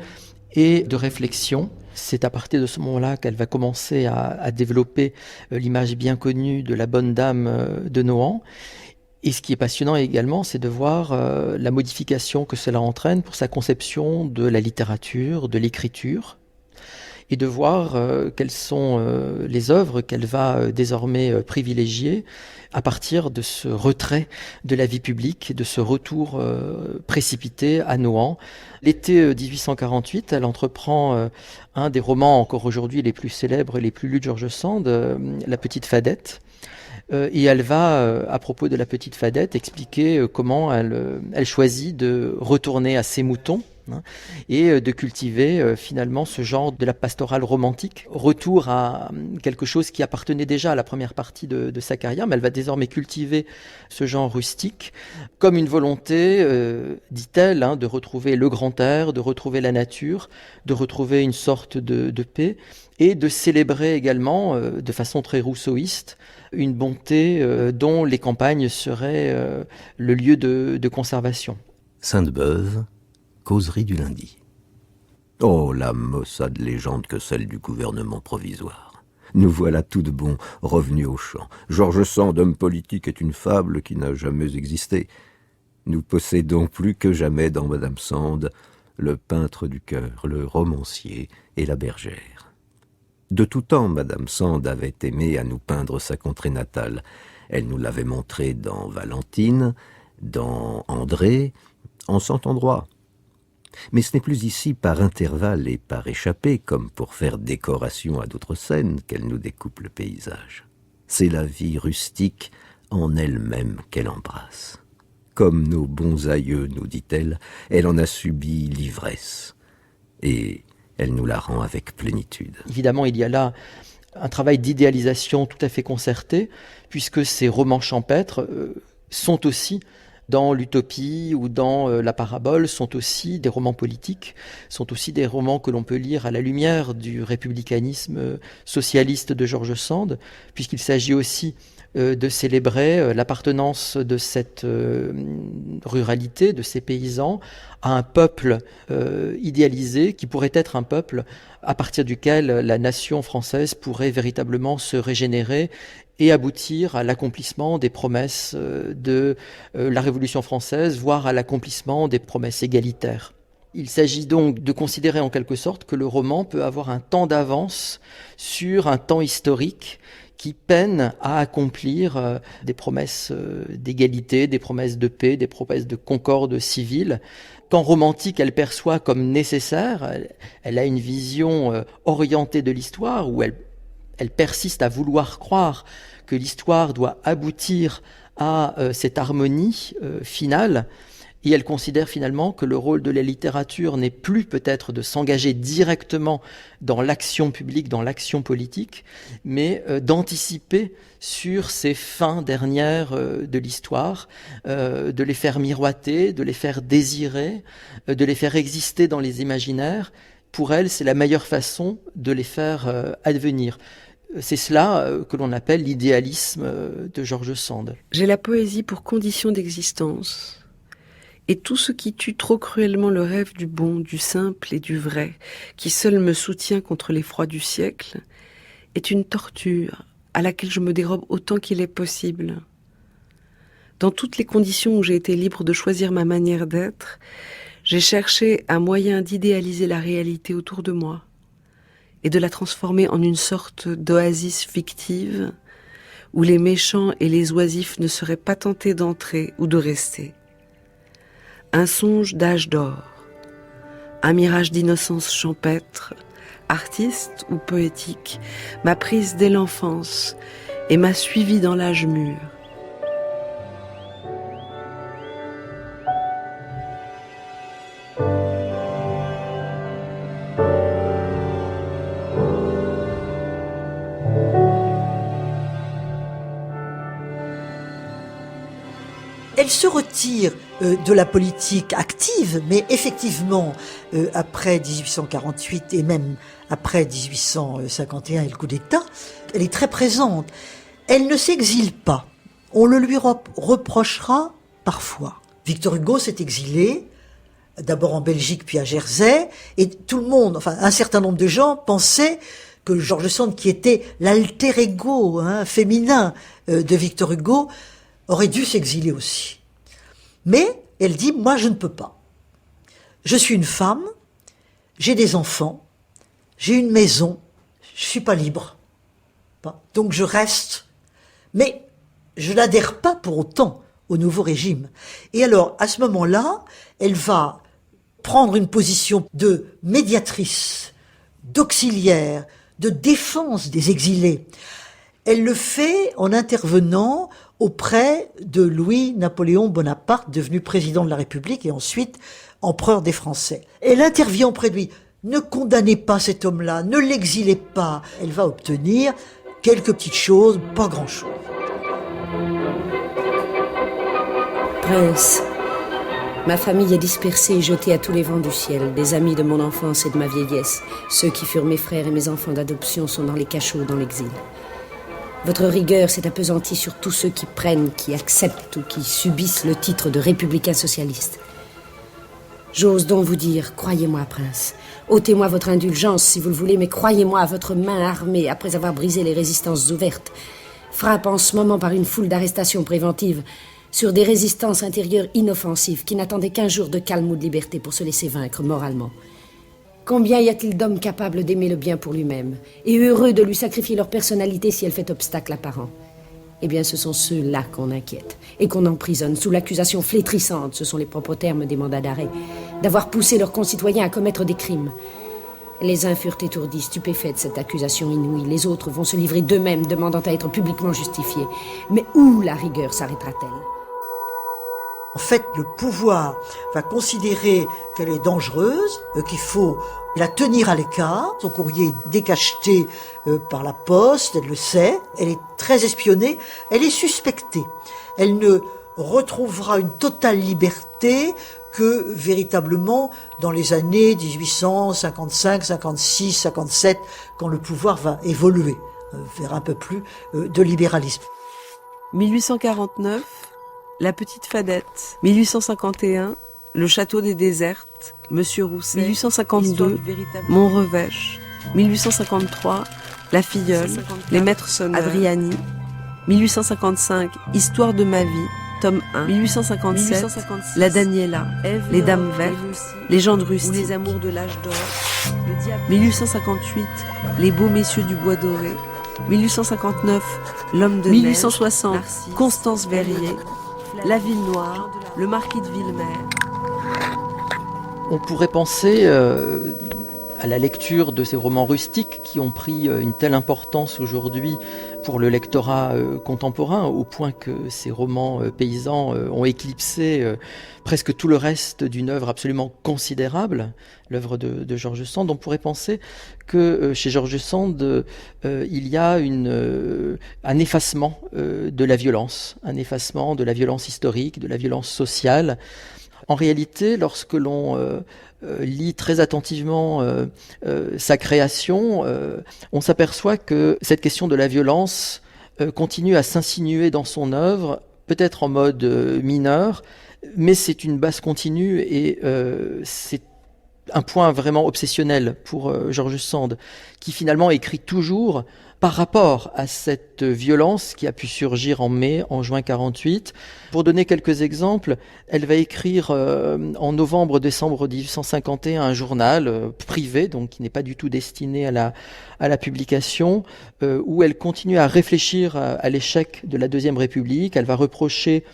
et de réflexion. C'est à partir de ce moment-là qu'elle va commencer à développer l'image bien connue de la bonne dame de Nohant. Et ce qui est passionnant également, c'est de voir la modification que cela entraîne pour sa conception de la littérature, de l'écriture, et de voir quelles sont les œuvres qu'elle va désormais privilégier à partir de ce retrait de la vie publique, de ce retour précipité à Nohant. L'été 1848, elle entreprend un des romans encore aujourd'hui les plus célèbres et les plus lus de George Sand, La Petite Fadette. Et elle va, à propos de La Petite Fadette, expliquer comment elle choisit de retourner à ses moutons, et de cultiver finalement ce genre de la pastorale romantique. Retour à quelque chose qui appartenait déjà à la première partie de sa carrière, mais elle va désormais cultiver ce genre rustique comme une volonté, dit-elle, de retrouver le grand air, de retrouver la nature, de retrouver une sorte de paix et de célébrer également, de façon très rousseauiste, une bonté dont les campagnes seraient le lieu de conservation. Sainte-Beuve, causerie du lundi. Oh, la maussade légende que celle du gouvernement provisoire. Nous voilà tout de bon revenus au champ. George Sand, homme politique, est une fable qui n'a jamais existé. Nous possédons plus que jamais dans Madame Sand le peintre du cœur, le romancier et la bergère. De tout temps, Madame Sand avait aimé à nous peindre sa contrée natale. Elle nous l'avait montré dans Valentine, dans André, en Saint-Endroit. Mais ce n'est plus ici par intervalles et par échappées, comme pour faire décoration à d'autres scènes, qu'elle nous découpe le paysage. C'est la vie rustique en elle-même qu'elle embrasse. Comme nos bons aïeux, nous dit-elle, elle en a subi l'ivresse. Et elle nous la rend avec plénitude. Évidemment, il y a là un travail d'idéalisation tout à fait concerté, puisque ces romans champêtres sont aussi, dans l'utopie ou dans la parabole, sont aussi des romans politiques, sont aussi des romans que l'on peut lire à la lumière du républicanisme socialiste de George Sand, puisqu'il s'agit aussi de célébrer l'appartenance de cette ruralité, de ces paysans, à un peuple idéalisé qui pourrait être un peuple à partir duquel la nation française pourrait véritablement se régénérer et aboutir à l'accomplissement des promesses de la Révolution française, voire à l'accomplissement des promesses égalitaires. Il s'agit donc de considérer en quelque sorte que le roman peut avoir un temps d'avance sur un temps historique qui peine à accomplir des promesses d'égalité, des promesses de paix, des promesses de concorde civile. Qu'en romantique, elle perçoit comme nécessaire, elle a une vision orientée de l'histoire où elle persiste à vouloir croire que l'histoire doit aboutir à cette harmonie finale, et elle considère finalement que le rôle de la littérature n'est plus peut-être de s'engager directement dans l'action publique, dans l'action politique, mais d'anticiper sur ces fins dernières de l'histoire, de les faire miroiter, de les faire désirer, de les faire exister dans les imaginaires. Pour elle, c'est la meilleure façon de les faire advenir. C'est cela que l'on appelle l'idéalisme de George Sand. J'ai la poésie pour condition d'existence. Et tout ce qui tue trop cruellement le rêve du bon, du simple et du vrai, qui seul me soutient contre l'effroi du siècle, est une torture à laquelle je me dérobe autant qu'il est possible. Dans toutes les conditions où j'ai été libre de choisir ma manière d'être, j'ai cherché un moyen d'idéaliser la réalité autour de moi et de la transformer en une sorte d'oasis fictive où les méchants et les oisifs ne seraient pas tentés d'entrer ou de rester. Un songe d'âge d'or, un mirage d'innocence champêtre, artiste ou poétique, m'a prise dès l'enfance et m'a suivie dans l'âge mûr. Elle se retire de la politique active, mais effectivement, après 1848 et même après 1851 et le coup d'État, elle est très présente. Elle ne s'exile pas. On le lui reprochera parfois. Victor Hugo s'est exilé, d'abord en Belgique puis à Jersey, et tout le monde, enfin un certain nombre de gens pensaient que George Sand, qui était l'alter ego féminin de Victor Hugo, aurait dû s'exiler aussi. Mais elle dit, moi je ne peux pas. Je suis une femme, j'ai des enfants, j'ai une maison, je suis pas libre. Donc je reste. Mais je n'adhère pas pour autant au nouveau régime. Et alors, à ce moment-là, elle va prendre une position de médiatrice, d'auxiliaire, de défense des exilés. Elle le fait en intervenant auprès de Louis-Napoléon Bonaparte, devenu président de la République et ensuite empereur des Français. Elle intervient auprès de lui. Ne condamnez pas cet homme-là, ne l'exilez pas. Elle va obtenir quelques petites choses, pas grand-chose. Prince, ma famille est dispersée et jetée à tous les vents du ciel. Des amis de mon enfance et de ma vieillesse, ceux qui furent mes frères et mes enfants d'adoption, sont dans les cachots, dans l'exil. Votre rigueur s'est appesantie sur tous ceux qui prennent, qui acceptent ou qui subissent le titre de républicain socialiste. J'ose donc vous dire, croyez-moi, prince, ôtez-moi votre indulgence si vous le voulez, mais croyez-moi, votre main armée, après avoir brisé les résistances ouvertes, frappe en ce moment par une foule d'arrestations préventives sur des résistances intérieures inoffensives qui n'attendaient qu'un jour de calme ou de liberté pour se laisser vaincre moralement. Combien y a-t-il d'hommes capables d'aimer le bien pour lui-même et heureux de lui sacrifier leur personnalité si elle fait obstacle apparent? Eh bien, ce sont ceux-là qu'on inquiète et qu'on emprisonne sous l'accusation flétrissante, ce sont les propres termes des mandats d'arrêt, d'avoir poussé leurs concitoyens à commettre des crimes. Les uns furent étourdis, stupéfaits de cette accusation inouïe. Les autres vont se livrer d'eux-mêmes, demandant à être publiquement justifiés. Mais où la rigueur s'arrêtera-t-elle? En fait, le pouvoir va considérer qu'elle est dangereuse, qu'il faut la tenir à l'écart. Son courrier est décacheté par la poste, elle le sait. Elle est très espionnée, elle est suspectée. Elle ne retrouvera une totale liberté que véritablement dans les années 1855, 56, 57, quand le pouvoir va évoluer vers un peu plus de libéralisme. 1849, La Petite Fadette. 1851, Le Château des Désertes, Monsieur Rousset. 1852, Montrevêche. 1853, La Filleule, Les Maîtres Sonneurs, Adriani. 1855, Histoire de ma vie, tome 1. 1857, La Daniela, Les Dames Vertes, Légende rustique, Les Amours de l'âge d'or. 1858, Les Beaux Messieurs du Bois Doré. 1859, L'Homme de 1860, neige, Constance Verrier, La Ville Noire, Le Marquis de Villemer. On pourrait penser à la lecture de ces romans rustiques qui ont pris une telle importance aujourd'hui pour le lectorat contemporain, au point que ces romans paysans ont éclipsé presque tout le reste d'une œuvre absolument considérable, l'œuvre de George Sand. On pourrait penser que chez George Sand, il y a un effacement de la violence, un effacement de la violence historique, de la violence sociale. En réalité, lorsque l'on lit très attentivement sa création, on s'aperçoit que cette question de la violence continue à s'insinuer dans son œuvre, peut-être en mode mineur, mais c'est une base continue et c'est un point vraiment obsessionnel pour George Sand, qui finalement écrit toujours par rapport à cette violence qui a pu surgir en juin 48. Pour donner quelques exemples, elle va écrire en novembre-décembre 1851 un journal privé, donc qui n'est pas du tout destiné à la publication, où elle continue à réfléchir à l'échec de la Deuxième République. Elle va reprocher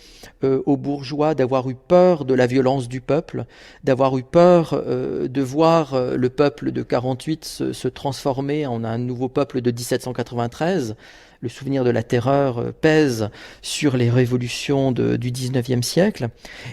aux bourgeois d'avoir eu peur de la violence du peuple, d'avoir eu peur de voir le peuple de 48 se transformer en un nouveau peuple de 1793. Le souvenir de la terreur pèse sur les révolutions du XIXe siècle.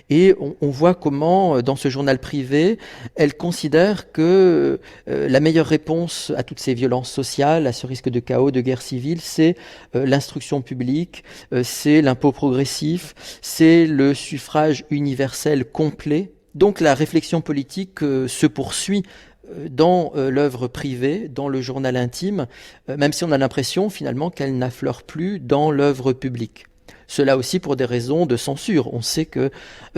Et on voit comment, dans ce journal privé, elle considère que la meilleure réponse à toutes ces violences sociales, à ce risque de chaos, de guerre civile, c'est l'instruction publique, c'est l'impôt progressif, c'est le suffrage universel complet. Donc la réflexion politique se poursuit dans l'œuvre privée, dans le journal intime, même si on a l'impression finalement qu'elle n'affleure plus dans l'œuvre publique. Cela aussi pour des raisons de censure. On sait que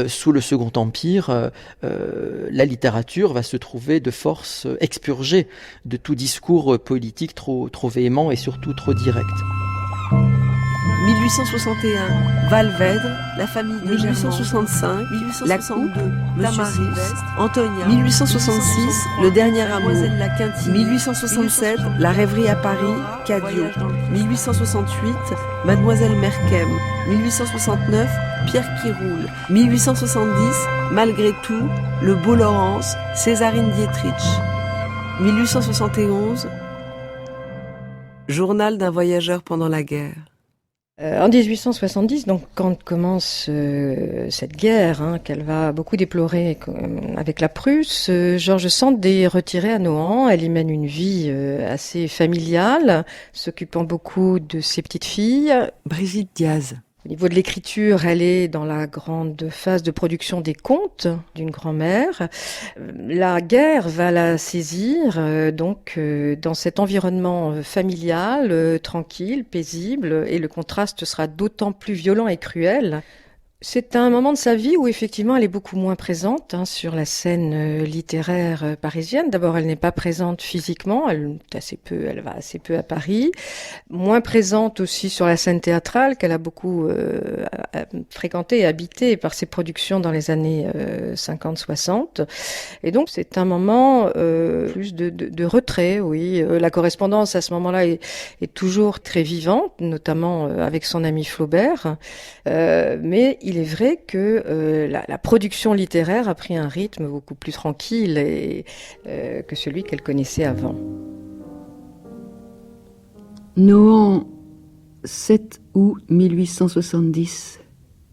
sous le Second Empire, la littérature va se trouver de force expurgée de tout discours politique trop véhément et surtout trop direct. 1861, Valvèdre, la famille de 1865, la coupe, Tamaris, Antonia, 1866, le dernier amour, 1867, la rêverie à Paris, Cadio, 1868, Mademoiselle Merkem, 1869, Pierre qui roule, 1870, malgré tout, le beau Laurence, Césarine Dietrich, 1871, journal d'un voyageur pendant la guerre. En 1870, donc quand commence cette guerre qu'elle va beaucoup déplorer avec la Prusse, George Sand est retirée à Nohant. Elle y mène une vie assez familiale, s'occupant beaucoup de ses petites filles. Brigitte Diaz. Au niveau de l'écriture, elle est dans la grande phase de production des contes d'une grand-mère. La guerre va la saisir dans cet environnement familial, tranquille, paisible, et le contraste sera d'autant plus violent et cruel. C'est un moment de sa vie où effectivement elle est beaucoup moins présente sur la scène littéraire parisienne. D'abord, elle n'est pas présente physiquement, elle va assez peu à Paris. Moins présente aussi sur la scène théâtrale qu'elle a beaucoup fréquentée et habitée par ses productions dans les années 50-60. Et donc c'est un moment plus de retrait, oui. La correspondance à ce moment-là est toujours très vivante, notamment avec son ami Flaubert. Mais il est vrai que la production littéraire a pris un rythme beaucoup plus tranquille que celui qu'elle connaissait avant. Nohant, 7 août 1870.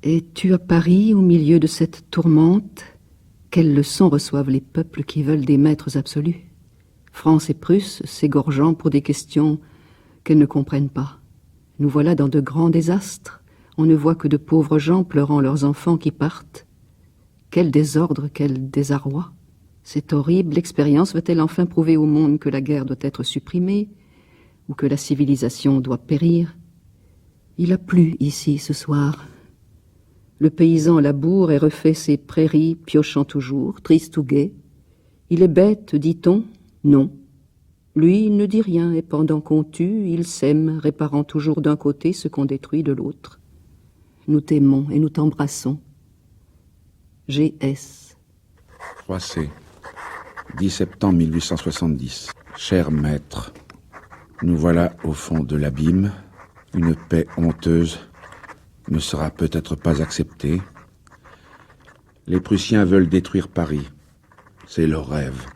Es-tu à Paris au milieu de cette tourmente? Quelles leçons reçoivent les peuples qui veulent des maîtres absolus? France et Prusse s'égorgeant pour des questions qu'elles ne comprennent pas. Nous voilà dans de grands désastres. On ne voit que de pauvres gens pleurant leurs enfants qui partent. Quel désordre, quel désarroi. Cette horrible expérience va-t-elle enfin prouver au monde que la guerre doit être supprimée ou que la civilisation doit périr? Il a plu ici ce soir. Le paysan laboure et refait ses prairies, piochant toujours, triste ou gai. Il est bête, dit-on? Non. Lui, il ne dit rien, et pendant qu'on tue, il sème, réparant toujours d'un côté ce qu'on détruit de l'autre. Nous t'aimons et nous t'embrassons. G.S. 3C. 10 septembre 1870. Cher maître, nous voilà au fond de l'abîme. Une paix honteuse ne sera peut-être pas acceptée. Les Prussiens veulent détruire Paris. C'est leur rêve.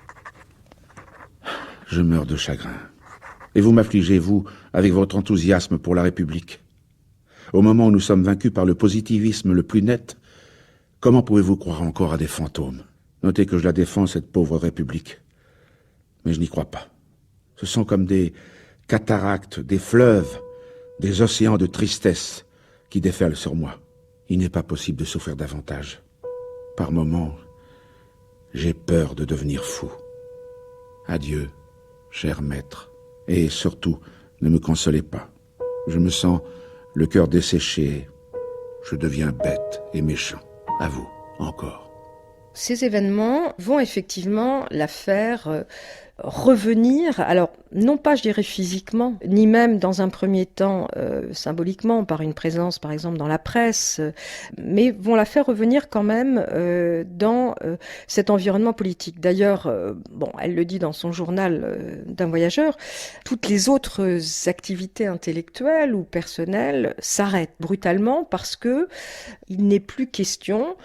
Je meurs de chagrin. Et vous m'affligez, vous, avec votre enthousiasme pour la République. Au moment où nous sommes vaincus par le positivisme le plus net, comment pouvez-vous croire encore à des fantômes? Notez que je la défends, cette pauvre République. Mais je n'y crois pas. Ce sont comme des cataractes, des fleuves, des océans de tristesse qui déferlent sur moi. Il n'est pas possible de souffrir davantage. Par moments, j'ai peur de devenir fou. Adieu, cher maître. Et surtout, ne me consolez pas. Je me sens le cœur desséché. Je deviens bête et méchant. À vous, encore. Ces événements vont effectivement la faire revenir, alors non pas je dirais physiquement, ni même dans un premier temps symboliquement par une présence par exemple dans la presse, mais vont la faire revenir quand même dans cet environnement politique. D'ailleurs, elle le dit dans son journal d'un voyageur, toutes les autres activités intellectuelles ou personnelles s'arrêtent brutalement parce que il n'est plus question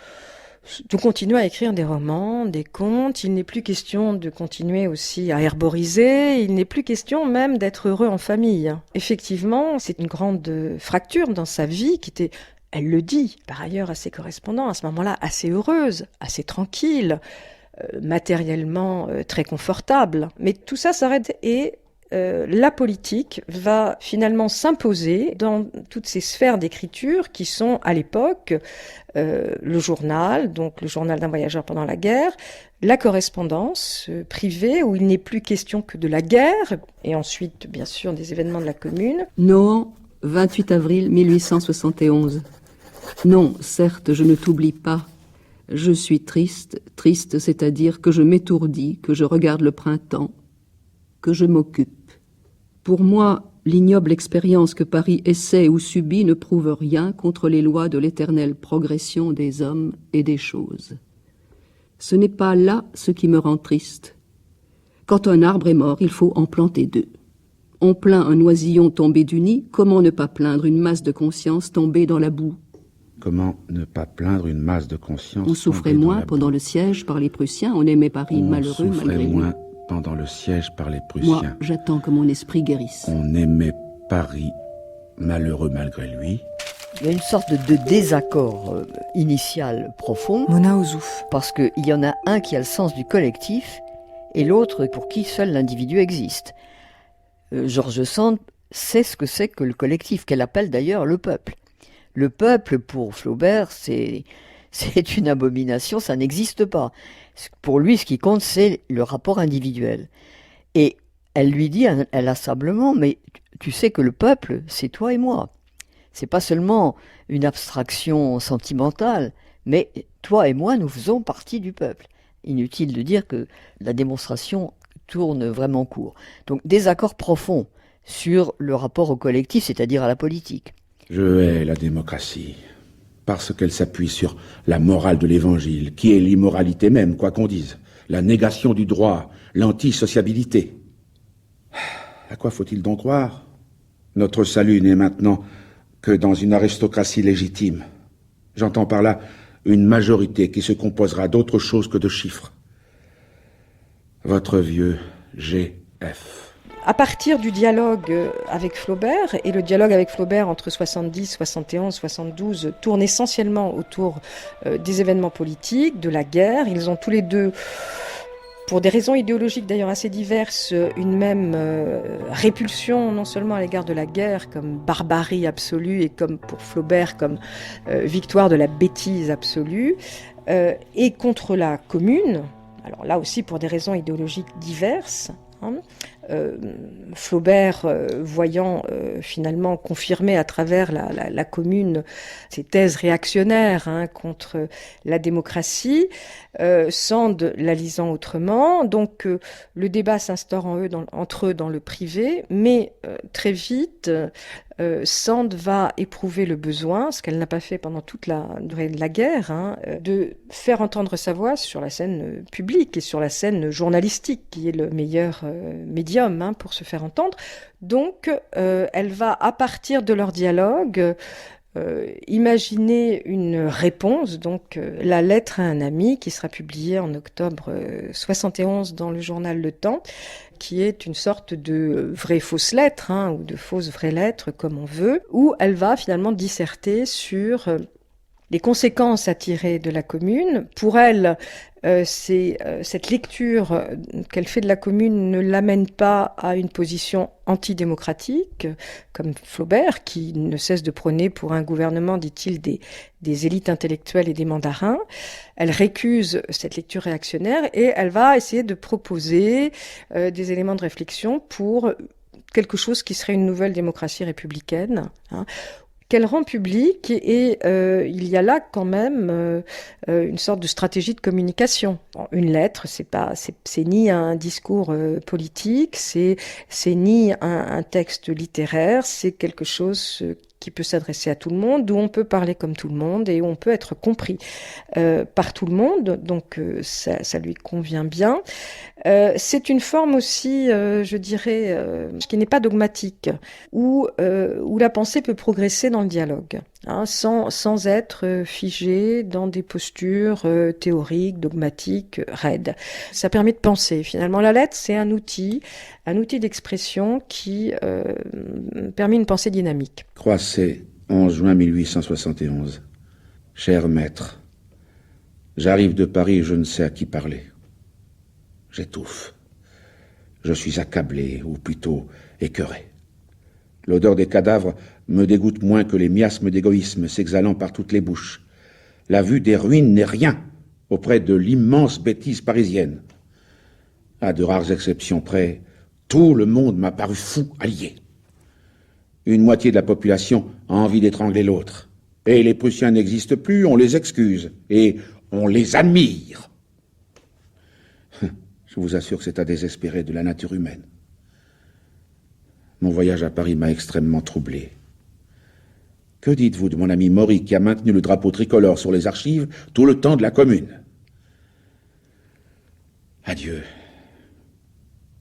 de continuer à écrire des romans, des contes, il n'est plus question de continuer aussi à herboriser, il n'est plus question même d'être heureux en famille. Effectivement, c'est une grande fracture dans sa vie qui était, elle le dit, par ailleurs à ses correspondants, à ce moment-là assez heureuse, assez tranquille, matériellement très confortable. Mais tout ça s'arrête et la politique va finalement s'imposer dans toutes ces sphères d'écriture qui sont à l'époque le journal, donc le journal d'un voyageur pendant la guerre, la correspondance privée où il n'est plus question que de la guerre et ensuite bien sûr des événements de la Commune. Nohant, 28 avril 1871. Non, certes, je ne t'oublie pas. Je suis triste, triste, c'est-à-dire que je m'étourdis, que je regarde le printemps, que je m'occupe. Pour moi, l'ignoble expérience que Paris essaie ou subit ne prouve rien contre les lois de l'éternelle progression des hommes et des choses. Ce n'est pas là ce qui me rend triste. Quand un arbre est mort, il faut en planter deux. On plaint un oisillon tombé du nid, comment ne pas plaindre une masse de conscience tombée dans la boue? Comment ne pas plaindre une masse de conscience? On souffrait moins pendant le siège par les Prussiens, on aimait Paris malheureux malgré lui. Moins pendant le siège par les Prussiens. Moi, j'attends que mon esprit guérisse. On aimait Paris malheureux malgré lui. Il y a une sorte de désaccord initial profond. Mona Ozouf. Parce qu'il y en a un qui a le sens du collectif et l'autre pour qui seul l'individu existe. George Sand sait ce que c'est que le collectif, qu'elle appelle d'ailleurs le peuple. Le peuple, pour Flaubert, c'est une abomination, ça n'existe pas. Pour lui, ce qui compte, c'est le rapport individuel. Et elle lui dit inlassablement, mais tu sais que le peuple, c'est toi et moi. C'est pas seulement une abstraction sentimentale, mais toi et moi, nous faisons partie du peuple. Inutile de dire que la démonstration tourne vraiment court. Donc, désaccord profond sur le rapport au collectif, c'est-à-dire à la politique. Je hais la démocratie, parce qu'elle s'appuie sur la morale de l'Évangile, qui est l'immoralité même, quoi qu'on dise, la négation du droit, l'antisociabilité. À quoi faut-il donc croire? Notre salut n'est maintenant que dans une aristocratie légitime. J'entends par là une majorité qui se composera d'autre chose que de chiffres. Votre vieux G.F. À partir du dialogue avec Flaubert, et le dialogue avec Flaubert entre 70, 71, 72 tourne essentiellement autour des événements politiques, de la guerre. Ils ont tous les deux, pour des raisons idéologiques d'ailleurs assez diverses, une même répulsion non seulement à l'égard de la guerre comme barbarie absolue et comme pour Flaubert comme victoire de la bêtise absolue, et contre la Commune, alors là aussi pour des raisons idéologiques diverses. Flaubert, voyant finalement confirmer à travers la Commune ses thèses réactionnaires contre la démocratie, Sand la lisant autrement. Donc le débat s'instaure entre eux dans le privé, mais très vite, Sand va éprouver le besoin, ce qu'elle n'a pas fait pendant toute la durée de la guerre, de faire entendre sa voix sur la scène publique et sur la scène journalistique, qui est le meilleur médium pour se faire entendre. Donc, elle va, à partir de leur dialogue, imaginer une réponse, donc la lettre à un ami, qui sera publiée en octobre 71 dans le journal Le Temps, qui est une sorte de vraie fausse lettre, ou de fausse vraie lettre, comme on veut, où elle va finalement disserter sur les conséquences à tirer de la Commune. Pour elle, cette lecture qu'elle fait de la Commune ne l'amène pas à une position antidémocratique, comme Flaubert, qui ne cesse de prôner pour un gouvernement, dit-il, des élites intellectuelles et des mandarins. Elle récuse cette lecture réactionnaire et elle va essayer de proposer des éléments de réflexion pour quelque chose qui serait une nouvelle démocratie républicaine, qu'elle rend publique, et il y a là quand même une sorte de stratégie de communication. Une lettre, c'est ni un discours politique, c'est ni un texte littéraire, c'est quelque chose qui peut s'adresser à tout le monde, où on peut parler comme tout le monde et où on peut être compris par tout le monde, donc ça lui convient bien. C'est une forme aussi, je dirais, qui n'est pas dogmatique, où la pensée peut progresser dans le dialogue, sans être figée dans des postures théoriques, dogmatiques, raides. Ça permet de penser. Finalement, la lettre, c'est un outil d'expression qui permet une pensée dynamique. Croisset, 11 juin 1871. Cher maître, j'arrive de Paris et je ne sais à qui parler. J'étouffe. Je suis accablé, ou plutôt écœuré. L'odeur des cadavres me dégoûte moins que les miasmes d'égoïsme s'exhalant par toutes les bouches. La vue des ruines n'est rien auprès de l'immense bêtise parisienne. À de rares exceptions près, tout le monde m'a paru fou allié. Une moitié de la population a envie d'étrangler l'autre. Et les Prussiens n'existent plus, on les excuse. Et on les admire. Je vous assure que c'est à désespérer de la nature humaine. Mon voyage à Paris m'a extrêmement troublé. Que dites-vous de mon ami Maury qui a maintenu le drapeau tricolore sur les archives tout le temps de la Commune? Adieu.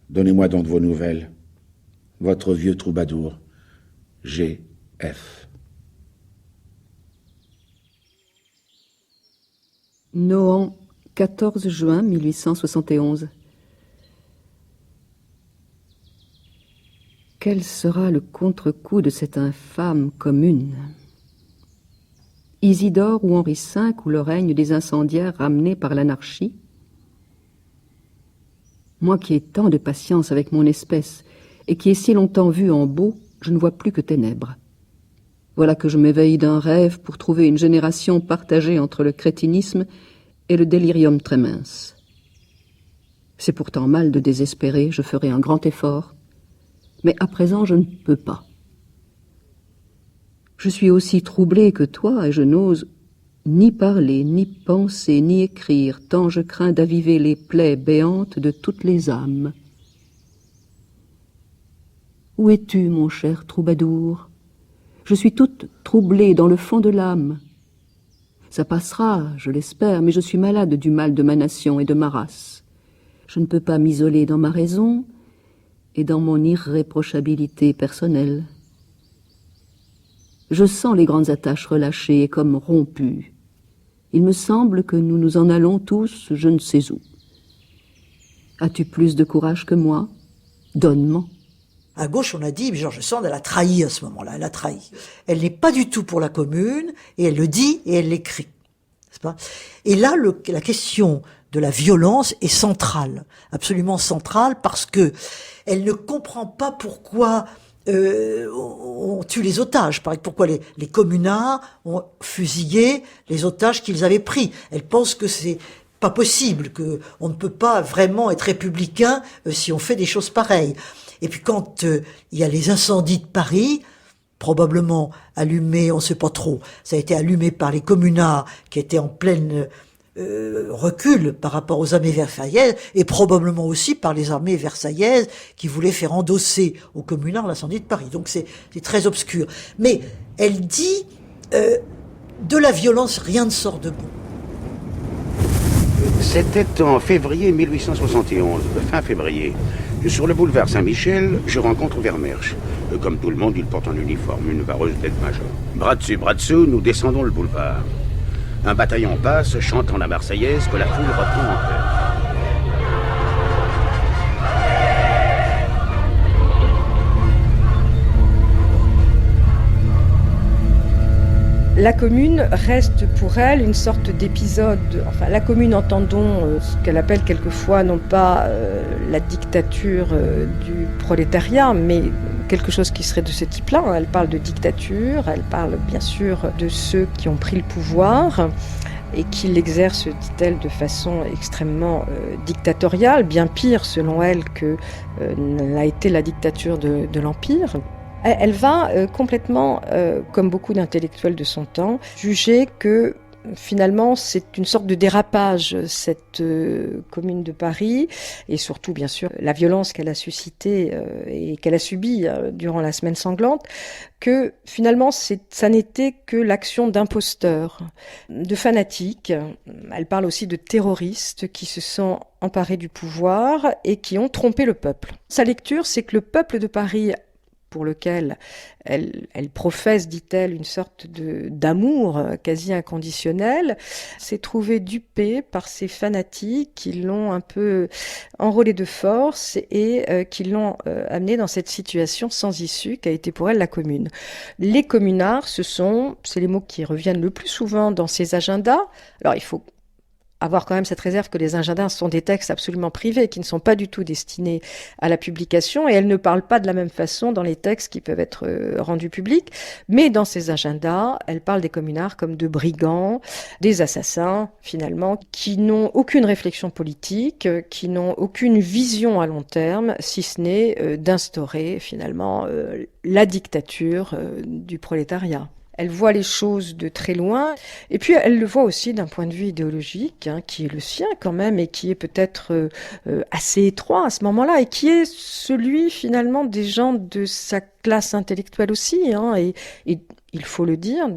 Donnez-moi donc de vos nouvelles. Votre vieux troubadour, G.F. Nohant, 14 juin 1871. Quel sera le contre-coup de cette infâme Commune? Isidore ou Henri V ou le règne des incendiaires ramenés par l'anarchie? Moi qui ai tant de patience avec mon espèce et qui ai si longtemps vu en beau, je ne vois plus que ténèbres. Voilà que je m'éveille d'un rêve pour trouver une génération partagée entre le crétinisme et le délirium très mince. C'est pourtant mal de désespérer, je ferai un grand effort. Mais à présent, je ne peux pas. Je suis aussi troublée que toi et je n'ose ni parler, ni penser, ni écrire, tant je crains d'aviver les plaies béantes de toutes les âmes. Où es-tu, mon cher troubadour? Je suis toute troublée dans le fond de l'âme. Ça passera, je l'espère, mais je suis malade du mal de ma nation et de ma race. Je ne peux pas m'isoler dans ma raison et dans mon irréprochabilité personnelle. Je sens les grandes attaches relâchées et comme rompues. Il me semble que nous nous en allons tous je ne sais où. As-tu plus de courage que moi? Donne-m'en. À gauche, on a dit, mais George Sand, elle a trahi à ce moment-là, elle a trahi. Elle n'est pas du tout pour la Commune, et elle le dit et elle l'écrit. N'est-ce pas? Et là, la question de la violence est centrale, absolument centrale, parce que elle ne comprend pas pourquoi on tue les otages, pourquoi les communards ont fusillé les otages qu'ils avaient pris. Elle pense que c'est pas possible, que on ne peut pas vraiment être républicain si on fait des choses pareilles. Et puis quand il y a les incendies de Paris, probablement allumés, on ne sait pas trop, ça a été allumé par les communards qui étaient en pleine recul par rapport aux armées versaillaises, et probablement aussi par les armées versaillaises qui voulaient faire endosser aux communards l'incendie de Paris. Donc c'est très obscur. Mais elle dit, de la violence, rien ne sort de bon. C'était en février 1871, fin février. Sur le boulevard Saint-Michel, je rencontre Vermersch. Comme tout le monde, il porte en uniforme, une vareuse d'aide-major. Bras dessous, nous descendons le boulevard. Un bataillon passe, chantant la Marseillaise, que la foule reprend en chœur. La commune reste pour elle une sorte d'épisode. Enfin, la commune, entendons ce qu'elle appelle quelquefois non pas la dictature du prolétariat, mais quelque chose qui serait de ce type-là. Elle parle de dictature, elle parle bien sûr de ceux qui ont pris le pouvoir et qui l'exercent, dit-elle, de façon extrêmement dictatoriale, bien pire selon elle que l'a été la dictature de l'Empire. Elle va complètement, comme beaucoup d'intellectuels de son temps, juger que finalement c'est une sorte de dérapage, cette commune de Paris, et surtout bien sûr la violence qu'elle a suscitée et qu'elle a subie durant la semaine sanglante, que finalement ça n'était que l'action d'imposteurs, de fanatiques. Elle parle aussi de terroristes qui se sont emparés du pouvoir et qui ont trompé le peuple. Sa lecture, c'est que le peuple de Paris, pour lequel elle professe, dit-elle, une sorte d'amour quasi inconditionnel, s'est trouvé dupé par ces fanatiques qui l'ont un peu enrôlé de force et qui l'ont amené dans cette situation sans issue qu'a été pour elle la commune. Les communards, c'est les mots qui reviennent le plus souvent dans ses agendas. Alors il faut avoir quand même cette réserve que les agendas sont des textes absolument privés, qui ne sont pas du tout destinés à la publication, et elle ne parle pas de la même façon dans les textes qui peuvent être rendus publics, mais dans ces agendas, elle parle des communards comme de brigands, des assassins, finalement, qui n'ont aucune réflexion politique, qui n'ont aucune vision à long terme, si ce n'est d'instaurer, finalement, la dictature du prolétariat. Elle voit les choses de très loin, et puis elle le voit aussi d'un point de vue idéologique, qui est le sien quand même, et qui est peut-être assez étroit à ce moment-là, et qui est celui finalement des gens de sa classe intellectuelle aussi, et il faut le dire,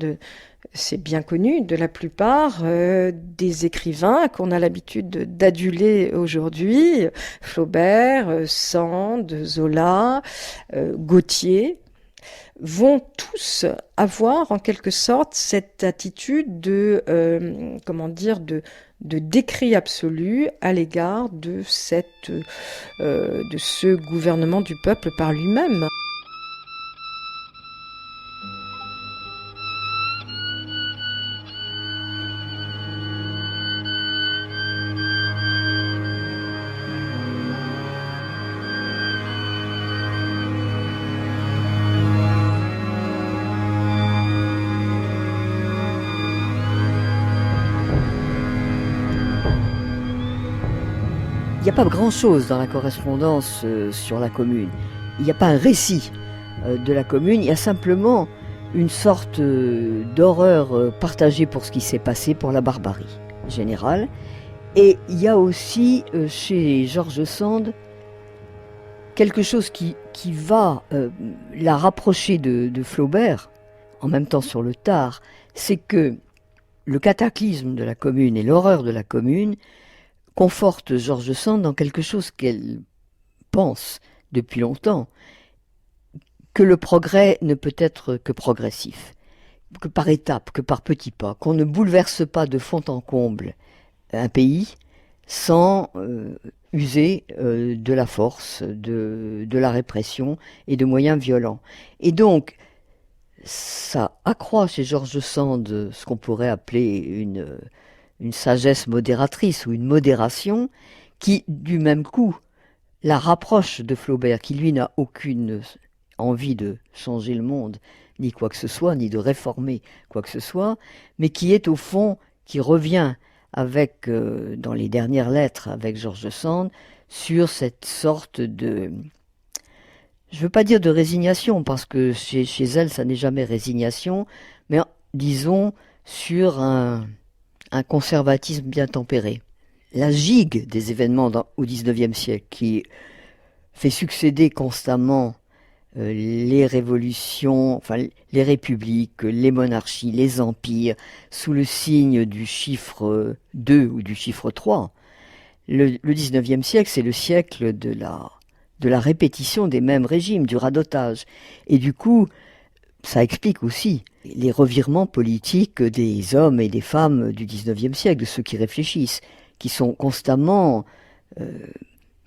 c'est bien connu de la plupart des écrivains qu'on a l'habitude d'aduler aujourd'hui, Flaubert, Sand, Zola, Gautier, vont tous avoir en quelque sorte cette attitude de décrit absolu à l'égard de ce gouvernement du peuple par lui-même. Il n'y a pas grand-chose dans la correspondance sur la commune. Il n'y a pas un récit de la commune, il y a simplement une sorte d'horreur partagée pour ce qui s'est passé, pour la barbarie générale. Et il y a aussi chez George Sand quelque chose qui va la rapprocher de Flaubert, en même temps sur le tard, c'est que le cataclysme de la commune et l'horreur de la commune conforte George Sand dans quelque chose qu'elle pense depuis longtemps, que le progrès ne peut être que progressif, que par étapes, que par petits pas, qu'on ne bouleverse pas de fond en comble un pays sans user de la force, de la répression et de moyens violents. Et donc, ça accroît chez George Sand ce qu'on pourrait appeler une sagesse modératrice ou une modération qui, du même coup, la rapproche de Flaubert, qui lui n'a aucune envie de changer le monde, ni quoi que ce soit, ni de réformer quoi que ce soit, mais qui est au fond, qui revient avec, dans les dernières lettres avec George Sand, sur cette sorte de... Je ne veux pas dire de résignation, parce que chez elle, ça n'est jamais résignation, mais disons sur un conservatisme bien tempéré. La gigue des événements au XIXe siècle, qui fait succéder constamment les révolutions, enfin les républiques, les monarchies, les empires, sous le signe du chiffre 2 ou du chiffre 3. Le XIXe siècle, c'est le siècle de la répétition des mêmes régimes, du radotage. Et du coup, ça explique aussi les revirements politiques des hommes et des femmes du XIXe siècle, de ceux qui réfléchissent, qui sont constamment,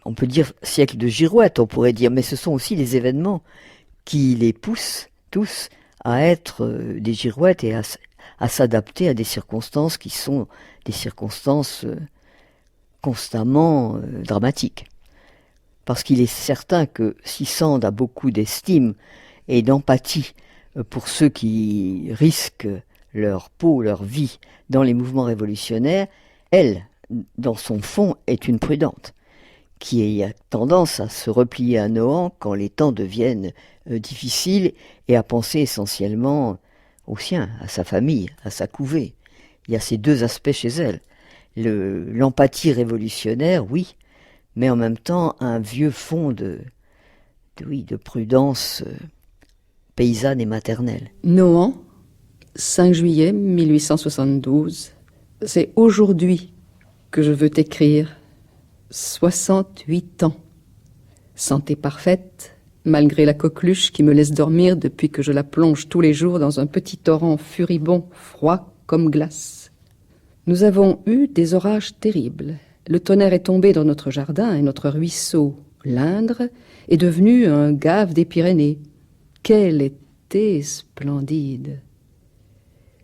on peut dire siècle de girouette, on pourrait dire, mais ce sont aussi les événements qui les poussent tous à être des girouettes et à s'adapter à des circonstances qui sont des circonstances constamment dramatiques. Parce qu'il est certain que si Sand a beaucoup d'estime et d'empathie pour ceux qui risquent leur peau, leur vie dans les mouvements révolutionnaires, elle, dans son fond, est une prudente, qui a tendance à se replier à Nohant quand les temps deviennent difficiles et à penser essentiellement aux siens, à sa famille, à sa couvée. Il y a ces deux aspects chez elle. L'empathie révolutionnaire, oui, mais en même temps un vieux fond de prudence paysanne et maternelle. Nohant, 5 juillet 1872. C'est aujourd'hui que je veux t'écrire. 68 ans. Santé parfaite, malgré la coqueluche qui me laisse dormir depuis que je la plonge tous les jours dans un petit torrent furibond, froid comme glace. Nous avons eu des orages terribles. Le tonnerre est tombé dans notre jardin et notre ruisseau, l'Indre, est devenu un gave des Pyrénées. Quel été splendide!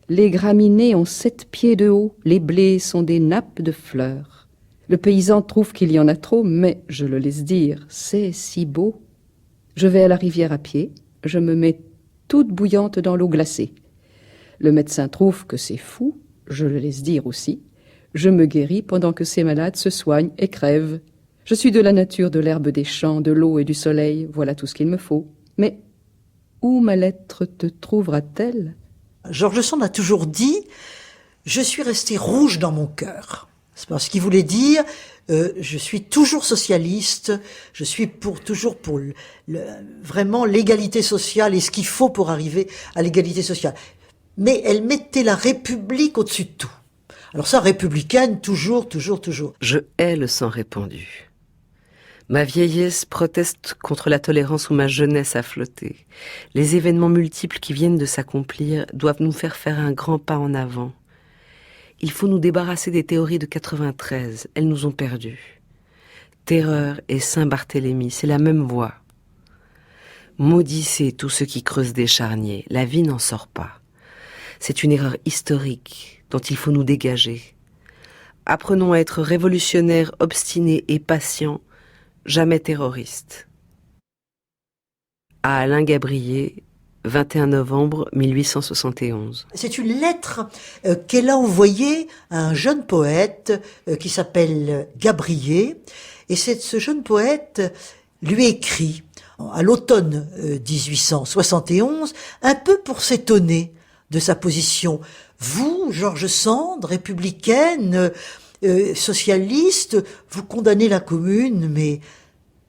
Les graminées ont 7 pieds de haut, les blés sont des nappes de fleurs. Le paysan trouve qu'il y en a trop, mais je le laisse dire, c'est si beau. Je vais à la rivière à pied, je me mets toute bouillante dans l'eau glacée. Le médecin trouve que c'est fou, je le laisse dire aussi. Je me guéris pendant que ces malades se soignent et crèvent. Je suis de la nature de l'herbe des champs, de l'eau et du soleil, voilà tout ce qu'il me faut. Mais où ma lettre te trouvera-t-elle ? George Sand a toujours dit « Je suis resté rouge dans mon cœur ». C'est parce qu'il voulait dire je suis toujours socialiste, je suis toujours pour vraiment l'égalité sociale et ce qu'il faut pour arriver à l'égalité sociale. Mais elle mettait la République au-dessus de tout. Alors ça, républicaine, toujours. Je hais le sang répandu. Ma vieillesse proteste contre la tolérance où ma jeunesse a flotté. Les événements multiples qui viennent de s'accomplir doivent nous faire un grand pas en avant. Il faut nous débarrasser des théories de 93. Elles nous ont perdus. Terreur et Saint-Barthélemy, c'est la même voie. Maudissez tous ceux qui creusent des charniers. La vie n'en sort pas. C'est une erreur historique dont il faut nous dégager. Apprenons à être révolutionnaires, obstinés et patients, jamais terroristes. À Alain Gabriel, 21 novembre 1871. C'est une lettre qu'elle a envoyée à un jeune poète qui s'appelle Gabriel. Et ce jeune poète lui écrit à l'automne 1871, un peu pour s'étonner de sa position. Vous, George Sand, républicaine, socialiste, vous condamnez la Commune, mais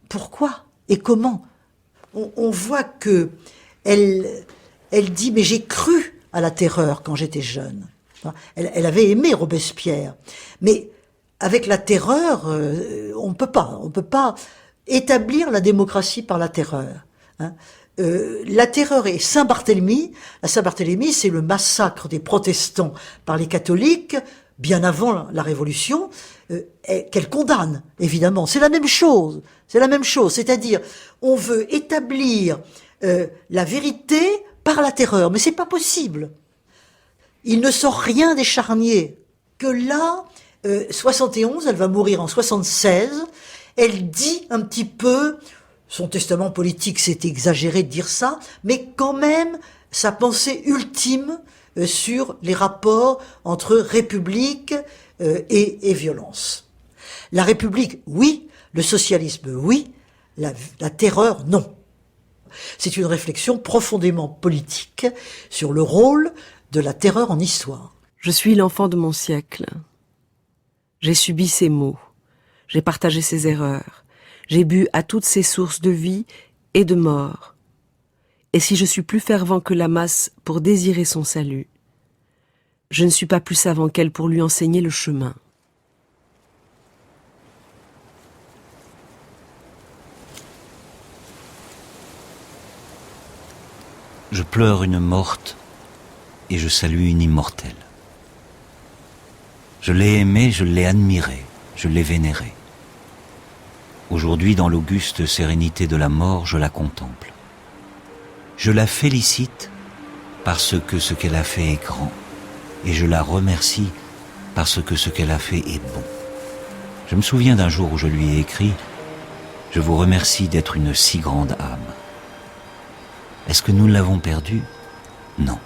pourquoi et comment ? On voit que elle dit, mais j'ai cru à la terreur quand j'étais jeune. Elle avait aimé Robespierre, mais avec la terreur, on peut pas établir la démocratie par la terreur. La terreur est Saint-Barthélemy. À Saint-Barthélemy, c'est le massacre des protestants par les catholiques, bien avant la Révolution, qu'elle condamne, évidemment. C'est la même chose, c'est-à-dire, on veut établir la vérité par la terreur, mais c'est pas possible. Il ne sort rien des charniers. Que là, 71, elle va mourir en 76, elle dit un petit peu, son testament politique, c'est exagéré de dire ça, mais quand même, sa pensée ultime sur les rapports entre République et violence. La République, oui. Le socialisme, oui. La terreur, non. C'est une réflexion profondément politique sur le rôle de la terreur en histoire. Je suis l'enfant de mon siècle. J'ai subi ses maux. J'ai partagé ses erreurs. J'ai bu à toutes ses sources de vie et de mort. Et si je suis plus fervent que la masse pour désirer son salut, je ne suis pas plus savant qu'elle pour lui enseigner le chemin. Je pleure une morte et je salue une immortelle. Je l'ai aimée, je l'ai admirée, je l'ai vénérée. Aujourd'hui, dans l'auguste sérénité de la mort, je la contemple. Je la félicite parce que ce qu'elle a fait est grand, et je la remercie parce que ce qu'elle a fait est bon. Je me souviens d'un jour où je lui ai écrit « Je vous remercie d'être une si grande âme ». Est-ce que nous l'avons perdue? Non.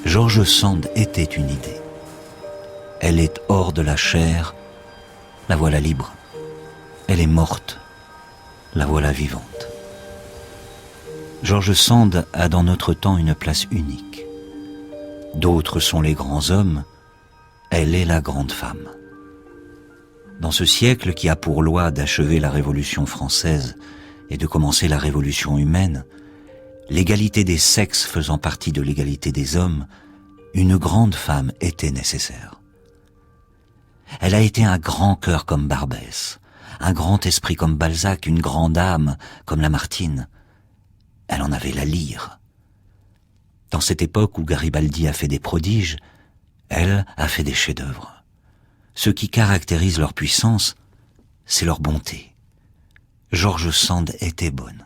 George Sand était une idée. Elle est hors de la chair, la voilà libre. Elle est morte, la voilà vivante. George Sand a dans notre temps une place unique. D'autres sont les grands hommes, elle est la grande femme. Dans ce siècle qui a pour loi d'achever la Révolution française et de commencer la Révolution humaine, l'égalité des sexes faisant partie de l'égalité des hommes, une grande femme était nécessaire. Elle a été un grand cœur comme Barbès, un grand esprit comme Balzac, une grande âme comme Lamartine. Elle en avait la lyre. Dans cette époque où Garibaldi a fait des prodiges, elle a fait des chefs-d'œuvre. Ce qui caractérise leur puissance, c'est leur bonté. George Sand était bonne.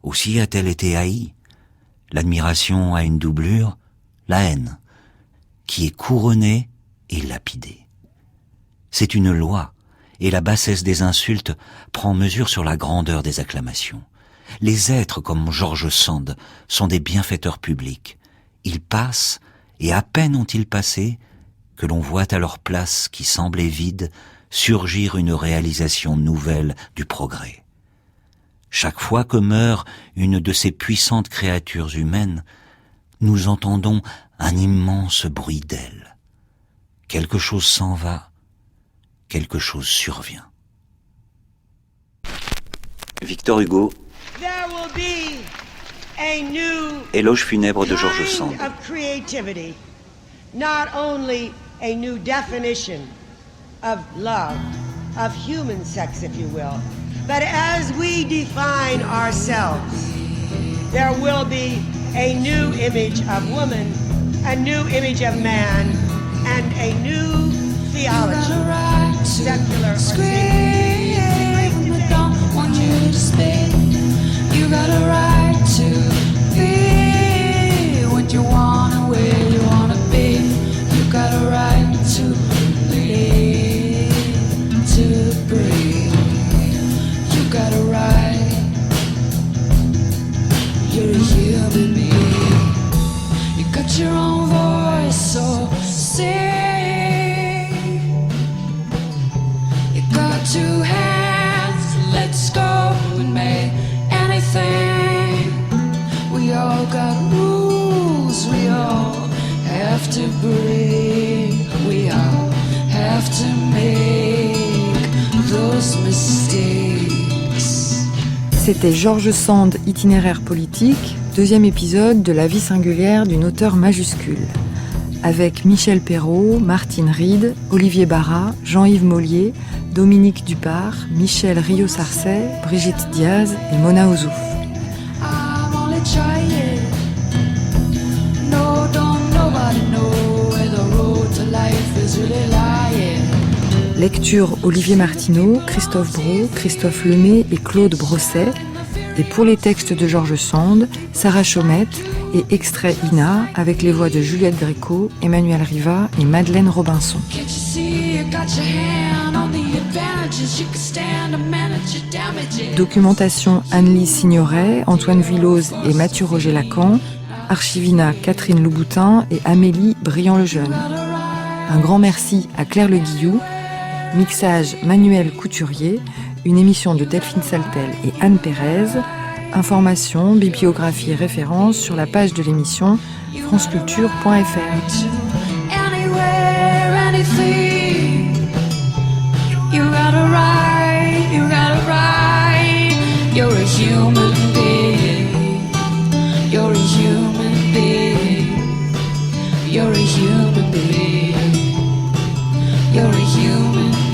Aussi a-t-elle été haïe. L'admiration a une doublure, la haine, qui est couronnée et lapidée. C'est une loi, et la bassesse des insultes prend mesure sur la grandeur des acclamations. Les êtres comme George Sand sont des bienfaiteurs publics. Ils passent, et à peine ont-ils passé, que l'on voit à leur place, qui semblait vide, surgir une réalisation nouvelle du progrès. Chaque fois que meurt une de ces puissantes créatures humaines, nous entendons un immense bruit d'ailes. Quelque chose s'en va, quelque chose survient. Victor Hugo, Éloge funèbre de George Sand. Not only a new definition of love, of human sex, if you will, but as we define ourselves, there will be a new image of woman, a new image of man, and a new theology, secular or sacred. We don't want you to speak. You got a right to be what you want and where you want to be. You got a right to live, to breathe. You got a right. You're a human being. You got your own voice, so sing. You got two hands, let's go and make anything. We all got rules, we all have to break. We all have to make those mistakes. C'était George Sand, itinéraire politique, deuxième épisode de La vie singulière d'une auteure majuscule. Avec Michel Perrault, Martine Reed, Olivier Barra, Jean-Yves Mollier, Dominique Dupart, Michel Rio-Sarcey, Brigitte Diaz et Mona Ozouf. I'm only trying. No, don't nobody know where the road to life is really lying. Lecture Olivier Martineau, Christophe Brault, Christophe Lemay et Claude Brosset. Et pour les textes de George Sand, Sarah Chaumette et extrait Ina avec les voix de Juliette Gréco, Emmanuel Riva et Madeleine Robinson. Can't you see you got your hand on the advantages? You can stand to manage your damages. Documentation Anne-Lise Signoret, Antoine Villoz et Mathieu Roger-Lacan. Archivina Catherine Louboutin et Amélie Briand-Lejeune. Un grand merci à Claire Le Guillou. Mixage Manuel Couturier. Une émission de Delphine Saltel et Anne Pérez. Informations, bibliographie et références sur la page de l'émission franceculture.fr. Anywhere, anything. You got a right, you got a right. You're a human being. You're a human being. You're a human being. You're a human being.